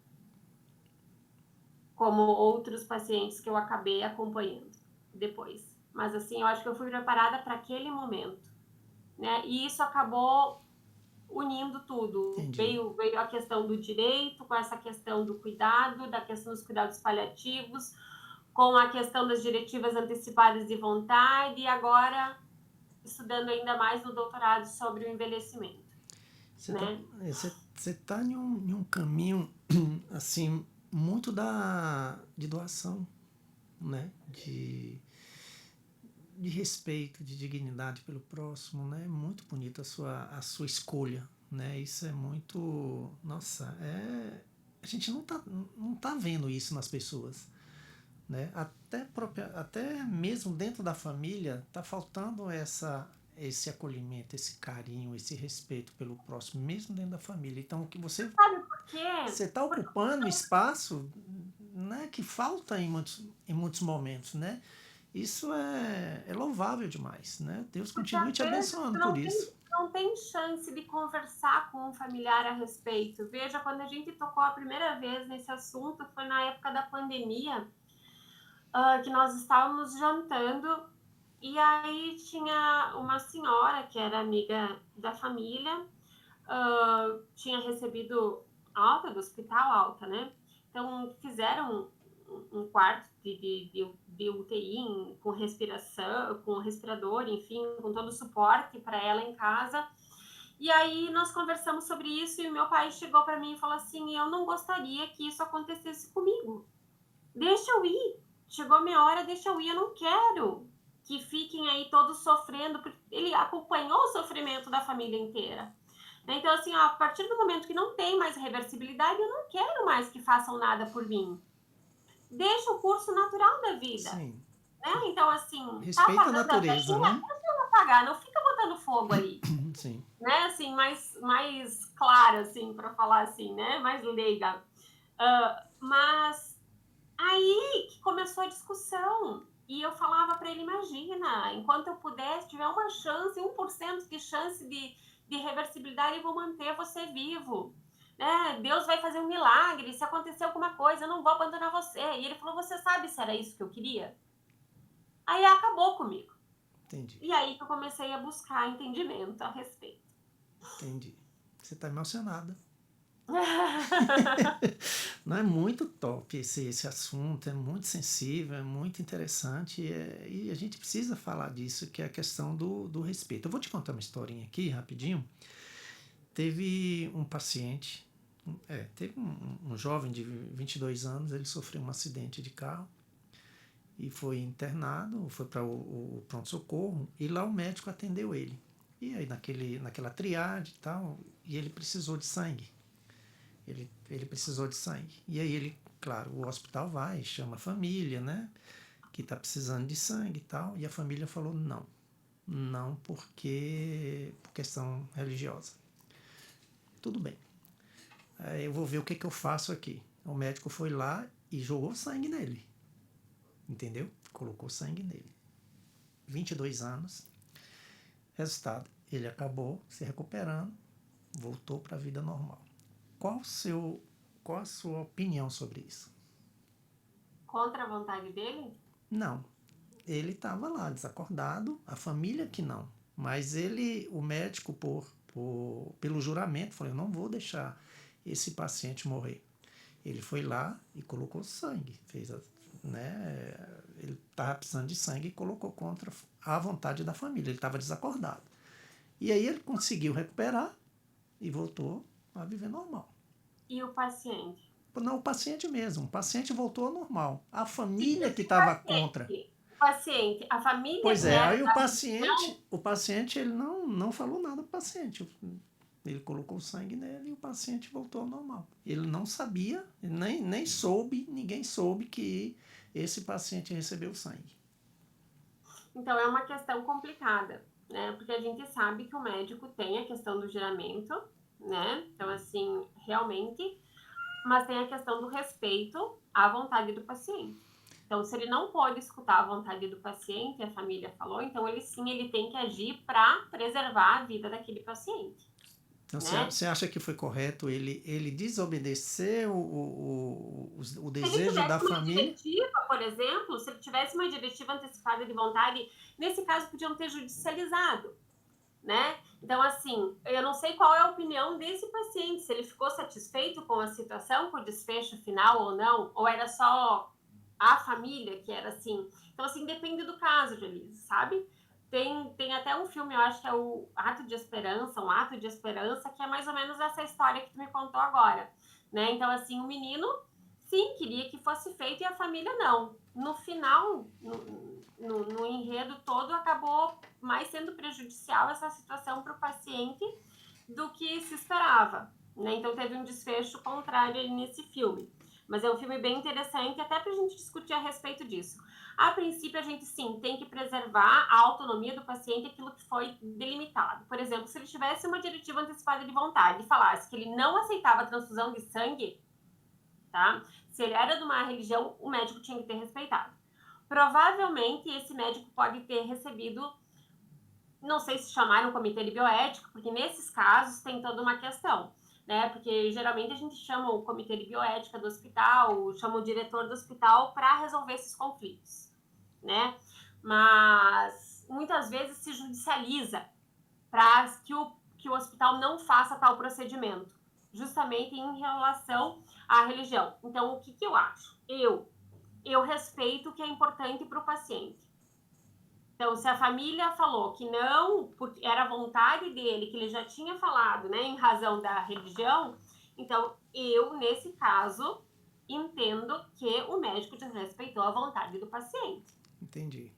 Como outros pacientes que eu acabei acompanhando depois. Mas, assim, eu acho que eu fui preparada para aquele momento. Né? E isso acabou unindo tudo. Veio a questão do direito, com essa questão do cuidado, da questão dos cuidados paliativos, com a questão das diretivas antecipadas de vontade e agora estudando ainda mais no doutorado sobre o envelhecimento. Você está em um caminho assim muito de doação, né? De respeito, de dignidade pelo próximo, né? Muito bonita a sua escolha, né? Isso é muito, nossa, a gente não tá vendo isso nas pessoas, né? Até mesmo dentro da família tá faltando esse acolhimento, esse carinho, esse respeito pelo próximo, mesmo dentro da família. Então, o que Sabe por quê? você está ocupando espaço, né, que falta em muitos momentos, né? Isso é louvável demais, né? Deus Porque continue às te vezes abençoando por isso. não tem chance de conversar com um familiar a respeito. Veja, quando a gente tocou a primeira vez nesse assunto, foi na época da pandemia, que nós estávamos jantando, e aí tinha uma senhora que era amiga da família, tinha recebido alta do hospital, alta, né? Então fizeram um quarto de UTI com respiração, com respirador, enfim, com todo o suporte para ela em casa. E aí nós conversamos sobre isso e o meu pai chegou para mim e falou assim: eu não gostaria que isso acontecesse comigo. Deixa eu ir. Chegou a minha hora, deixa eu ir. Eu não quero que fiquem aí todos sofrendo, porque ele acompanhou o sofrimento da família inteira. Então, assim, ó, a partir do momento que não tem mais reversibilidade, eu não quero mais que façam nada por mim. Deixa o curso natural da vida. Sim. Né? Então, assim, tá Respeita a apagando a natureza, velhinha? né? Deixa ela apagar, não fica botando fogo aí. Sim. Né? Assim, mais clara, assim, para falar assim, né? Mais leiga. Mas aí que começou a discussão. E eu falava para ele, imagina, enquanto eu puder, se tiver uma chance, 1% de chance de reversibilidade, eu vou manter você vivo. Né? Deus vai fazer um milagre, se acontecer alguma coisa, eu não vou abandonar você. E ele falou, você sabe se era isso que eu queria? Aí acabou comigo. Entendi. E aí que eu comecei a buscar entendimento a respeito. Entendi. Você está emocionada. Não é muito top esse assunto, é muito sensível, é muito interessante e a gente precisa falar disso, que é a questão do respeito. Eu vou te contar uma historinha aqui, rapidinho. Teve um paciente, teve um jovem de 22 anos, ele sofreu um acidente de carro e foi internado, foi para o pronto-socorro e lá o médico atendeu ele. E aí naquela triagem e tal, e ele precisou de sangue. Ele precisou de sangue. E aí ele, claro, o hospital vai, chama a família, né? Que está precisando de sangue e tal. E a família falou não. Não por questão religiosa. Tudo bem. Aí eu vou ver o que eu faço aqui. O médico foi lá e jogou sangue nele. Entendeu? Colocou sangue nele. 22 anos. Resultado, ele acabou se recuperando, voltou para a vida normal. Qual a sua opinião sobre isso? Contra a vontade dele? Não. Ele estava lá, desacordado, a família que não. Mas o médico, pelo juramento, falou, eu não vou deixar esse paciente morrer. Ele foi lá e colocou sangue. Ele estava precisando de sangue e colocou contra a vontade da família. Ele estava desacordado. E aí ele conseguiu recuperar e voltou a viver normal. E o paciente? Não, o paciente mesmo. O paciente voltou ao normal. A família que estava contra. O paciente, a família Pois que é, era aí da religião, o paciente ele não falou nada para o paciente. Ele colocou sangue nele e o paciente voltou ao normal. Ele não sabia, nem soube, ninguém soube que esse paciente recebeu sangue. então é uma questão complicada, né? Porque a gente sabe que o médico tem a questão do juramento, né? Então, assim, realmente, mas tem a questão do respeito à vontade do paciente. Então, se ele não pode escutar a vontade do paciente, a família falou, então ele tem que agir para preservar a vida daquele paciente. Então, Né? você acha que foi correto ele desobedecer o Se ele desejo da tivesse uma família? diretiva, por exemplo, se ele tivesse uma diretiva antecipada de vontade, nesse caso podiam ter judicializado, né? Então, assim, eu não sei qual é a opinião desse paciente, se ele ficou satisfeito com a situação, com o desfecho final ou não, ou era só a família que era assim. Então, assim, depende do caso, Denise, sabe? Tem até um filme, eu acho que é o Ato de Esperança, um Ato de Esperança, que é mais ou menos essa história que tu me contou agora, né? Então, assim, o menino, sim, queria que fosse feito e a família não. No final, no enredo todo, acabou mais sendo prejudicial essa situação para o paciente do que se esperava, né? Então teve um desfecho contrário ali nesse filme. Mas é um filme bem interessante, até para a gente discutir a respeito disso. A princípio, a gente sim tem que preservar a autonomia do paciente, aquilo que foi delimitado. Por exemplo, se ele tivesse uma diretiva antecipada de vontade e falasse que ele não aceitava a transfusão de sangue, tá? Se ele era de uma religião, o médico tinha que ter respeitado. Provavelmente esse médico pode ter recebido, não sei se chamaram um comitê de bioética, porque nesses casos tem toda uma questão, né? Porque geralmente a gente chama o comitê de bioética do hospital, chama o diretor do hospital para resolver esses conflitos, né? Mas muitas vezes se judicializa para que o hospital não faça tal procedimento, justamente em relação à religião. Então, o que eu acho? Eu respeito o que é importante para o paciente. Então, se a família falou que não, porque era a vontade dele, que ele já tinha falado, né, em razão da religião, então eu, nesse caso, entendo que o médico desrespeitou a vontade do paciente. Entendi.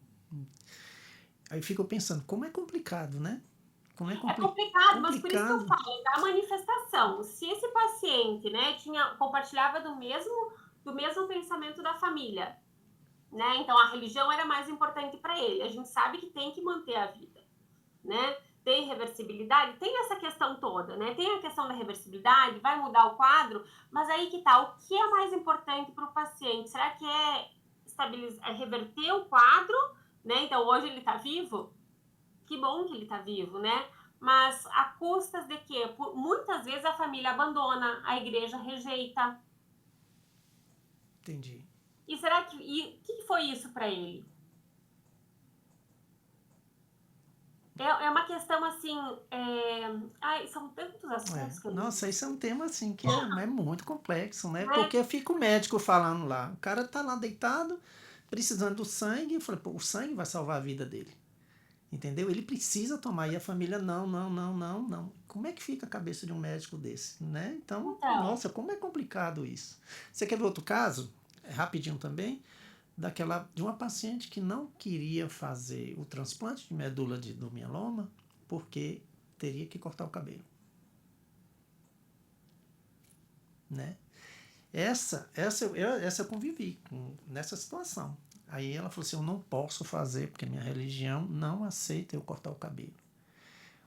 Aí fico pensando, como é complicado, né? Como É complicado, mas por isso que eu complicado. falo da manifestação. Se esse paciente, né, compartilhava do mesmo pensamento da família, né? Então a religião era mais importante para ele. A gente sabe que tem que manter a vida, né? Tem reversibilidade, tem essa questão toda, né? Tem a questão da reversibilidade, vai mudar o quadro, mas aí que tá, o que é mais importante para o paciente? Será que é reverter o quadro, né? Então hoje ele está vivo? Que bom que ele está vivo, né? Mas a custas de quê? Muitas vezes a família abandona, a igreja rejeita. Entendi. E será que foi isso para ele? É uma questão assim. Ai, são tantos assuntos que a gente. Nossa, isso é um tema assim que é muito complexo, né? Né? Porque fica o médico falando lá, o cara tá lá deitado, precisando do sangue, eu falei, pô, o sangue vai salvar a vida dele. Entendeu? Ele precisa tomar, e a família, não, não, não, não, não. Como é que fica a cabeça de um médico desse, né? Então, Então, nossa, como é complicado isso. Você quer ver outro caso? Rapidinho também, de uma paciente que não queria fazer o transplante de medula do mieloma porque teria que cortar o cabelo, né? Essa eu convivi nessa situação. Aí ela falou assim, eu não posso fazer porque minha religião não aceita eu cortar o cabelo.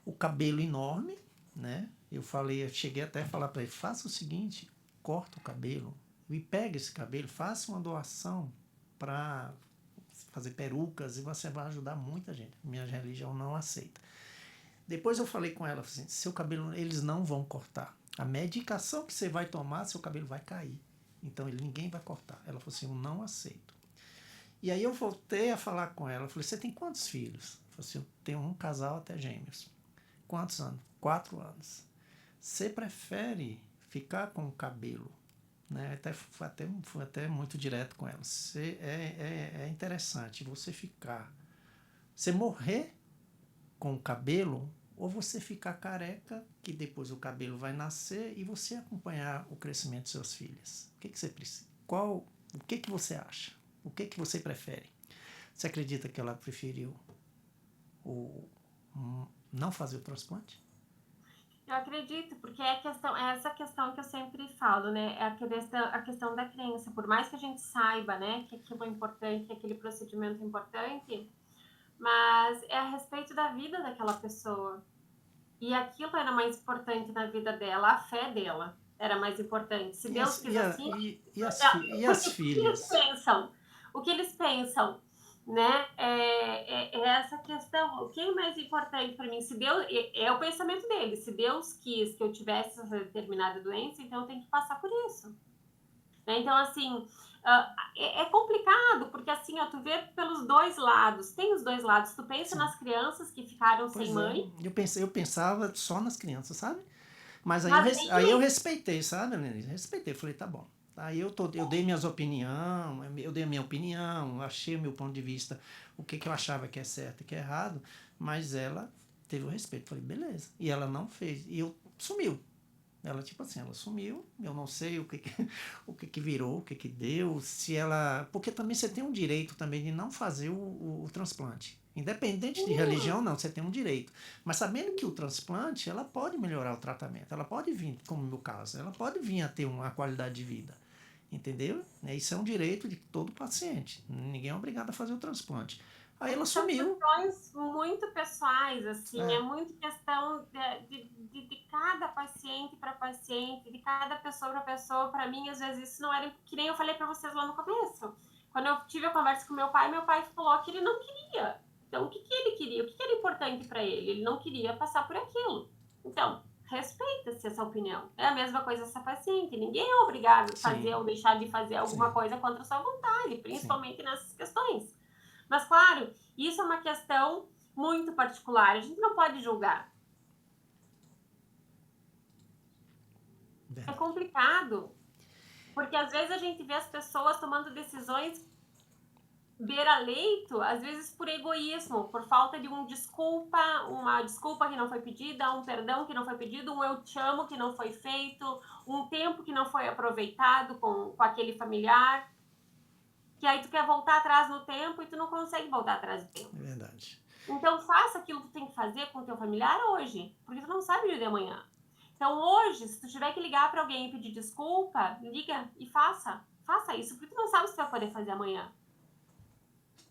O cabelo enorme, né? Eu cheguei até a falar para ele, faça o seguinte, corta o cabelo e pega esse cabelo, faça uma doação para fazer perucas e você vai ajudar muita gente. Minha religião não aceita. Depois eu falei com ela, assim, seu cabelo, eles não vão cortar. A medicação que você vai tomar, seu cabelo vai cair. Então ninguém vai cortar. Ela falou assim, eu não aceito. E aí eu voltei a falar com ela, falei, você tem quantos filhos? Eu falei assim, eu tenho um casal até gêmeos. Quantos anos? 4 anos. Você prefere ficar com o cabelo, né? Fui até muito direto com ela. É interessante você você morrer com o cabelo ou você ficar careca, que depois o cabelo vai nascer e você acompanhar o crescimento dos seus filhos. O que você precisa? O que você acha? O que você prefere? Você acredita que ela preferiu não fazer o transplante? eu acredito, porque é essa questão que eu sempre falo, né? É a questão da crença. Por mais que a gente saiba, né, que aquilo é importante, que aquele procedimento é importante, mas é a respeito da vida daquela pessoa. E aquilo era mais importante na vida dela, a fé dela era mais importante. Se Deus quis assim, E as porque o que eles filhas? pensam? O que eles pensam, né? É essa questão. O que é mais importante para mim? Se Deus é o pensamento dele. Se Deus quis que eu tivesse essa determinada doença, então eu tenho que passar por isso. Né? Então, assim, é complicado, porque assim, ó, tu vê pelos dois lados. Tem os dois lados. Tu pensa Sim. nas crianças que ficaram sem Pois é. mãe, Eu pensava só nas crianças, sabe? Mas mas aí eu aí respeitei, sabe, Lenise? Respeitei. Falei, tá bom. Eu dei eu dei a minha opinião, achei o meu ponto de vista, o que eu achava que é certo e que é errado, mas ela teve o respeito. Falei, beleza. E ela não fez. E eu sumiu. Ela, tipo assim, ela sumiu, eu não sei o que virou, o que deu, se ela... Porque também você tem um direito também de não fazer o transplante. Independente de religião, não, você tem um direito. Mas sabendo que o transplante, ela pode melhorar o tratamento, ela pode vir, como no meu caso, ela pode vir a ter uma qualidade de vida. Entendeu? Isso é um direito de todo paciente. Ninguém é obrigado a fazer o transplante. Aí ela São sumiu. questões muito pessoais, assim, é É, muito questão de cada paciente para paciente, de cada pessoa para pessoa. Para mim, às vezes, isso não era, que nem eu falei para vocês lá no começo. Quando eu tive a conversa com meu pai falou que ele não queria. Então, o que ele queria? O que era importante para ele? Ele não queria passar por aquilo. Então, respeita-se essa opinião. É a mesma coisa essa paciente. Ninguém é obrigado a fazer sim, ou deixar de fazer alguma sim, coisa contra a sua vontade, sim. principalmente nessas questões. Mas, claro, isso é uma questão muito particular. A gente não pode julgar. É Verdade. complicado, porque às vezes a gente vê as pessoas tomando decisões beira-leito, às vezes por egoísmo, por falta de uma desculpa que não foi pedida, um perdão que não foi pedido, um eu te amo que não foi feito, um tempo que não foi aproveitado com aquele familiar, que aí tu quer voltar atrás no tempo e tu não consegue voltar atrás do tempo. É verdade. Então faça aquilo que tu tem que fazer com o teu familiar hoje, porque tu não sabe o dia de amanhã. Então hoje, se tu tiver que ligar para alguém e pedir desculpa, liga e faça isso, porque tu não sabe se tu vai poder fazer amanhã,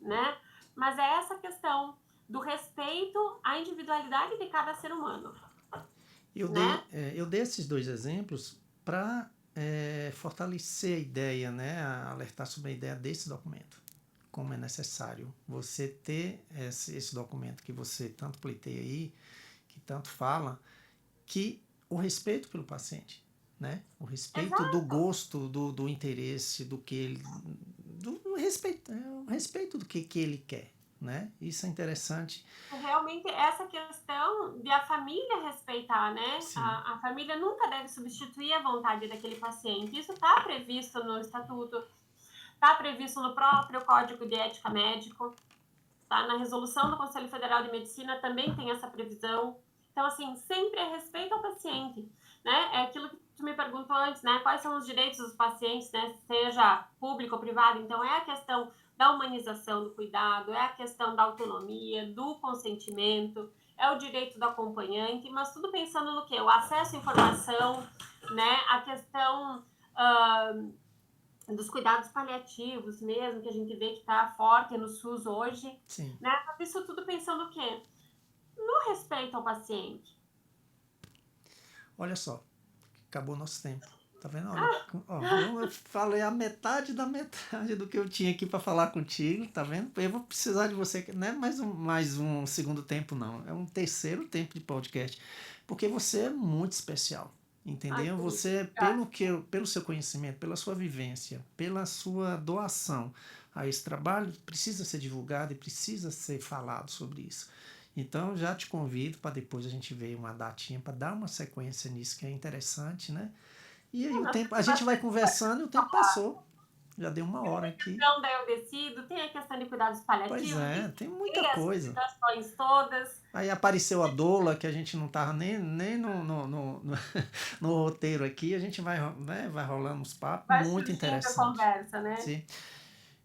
né? Mas é essa questão do respeito à individualidade de cada ser humano, né? Eu dei esses dois exemplos para fortalecer a ideia, né, alertar sobre a ideia desse documento. Como é necessário você ter esse documento que você tanto pleiteia aí, que tanto fala, que o respeito pelo paciente, né? O respeito do Exato. gosto, do interesse, do que ele... Do respeito, o respeito do que ele quer, né? Isso é interessante. Realmente essa questão de a família respeitar, né? Sim, A família nunca deve substituir a vontade daquele paciente. Isso está previsto no estatuto, está previsto no próprio Código de Ética Médico, tá? Na resolução do Conselho Federal de Medicina também tem essa previsão. Então, assim, sempre é respeito ao paciente, né? É aquilo que tu me perguntou antes, né? Quais são os direitos dos pacientes, né? Seja público ou privado. Então, é a questão da humanização do cuidado, é a questão da autonomia, do consentimento, é o direito do acompanhante, mas tudo pensando no quê? O acesso à informação, né? A questão dos cuidados paliativos mesmo, que a gente vê que está forte no SUS hoje, sim. né? Isso tudo pensando o quê? No respeito ao paciente. Olha só, acabou nosso tempo. Tá vendo? Olha, ó, eu falei a metade da metade do que eu tinha aqui para falar contigo, tá vendo? Eu vou precisar de você, não é mais um segundo tempo, não. É um terceiro tempo de podcast. Porque você é muito especial, Ai, entendeu? querido, Você, obrigada. pelo seu conhecimento, pela sua vivência, pela sua doação a esse trabalho, precisa ser divulgado e precisa ser falado sobre isso. Então, já te convido para depois a gente ver uma datinha para dar uma sequência nisso que é interessante, né? E aí Nós a temos gente vai bastante coisa conversando e o para tempo falar. passou. Já deu uma hora aqui. Então, daí eu decido, tem a questão de cuidados Pois paliativos, é, de tem muita ter essas coisa. situações todas. Aí apareceu a doula, que a gente não estava nem no roteiro aqui. A gente vai, né, vai rolando uns papos. Vai Muito surgindo a interessante. conversa, né? Sim.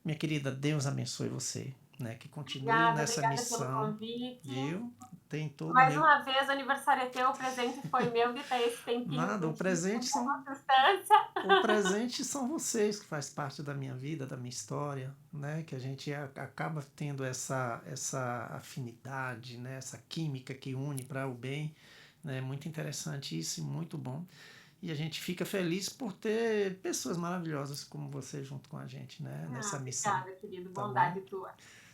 Minha querida, Deus abençoe você. Né, que continue Obrigada, nessa obrigada pelo missão. convite. Viu? Tem todo o Mais meu. uma vez, o aniversário é teu, o presente foi meu de ter esse tempinho Nada, contigo, com são distância. o presente são vocês, que faz parte da minha vida, da minha história, né? Que a gente acaba tendo essa afinidade, né? Essa química que une para o bem. É, né? Muito interessante isso e muito bom. E a gente fica feliz por ter pessoas maravilhosas como você junto com a gente, né? Nessa missão, Obrigada, querido. tá bom? Bondade tua.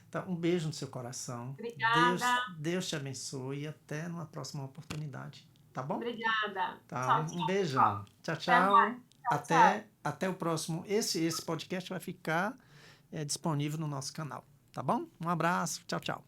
Então, um beijo no seu coração. Obrigada, Deus te abençoe e até numa próxima oportunidade, tá bom? obrigada. Tá, Tchau, um tchau. beijão. Tchau, Até mais. tchau. Tchau, tchau. Até o próximo. Esse podcast vai ficar disponível no nosso canal, tá bom? Um abraço. Tchau, tchau.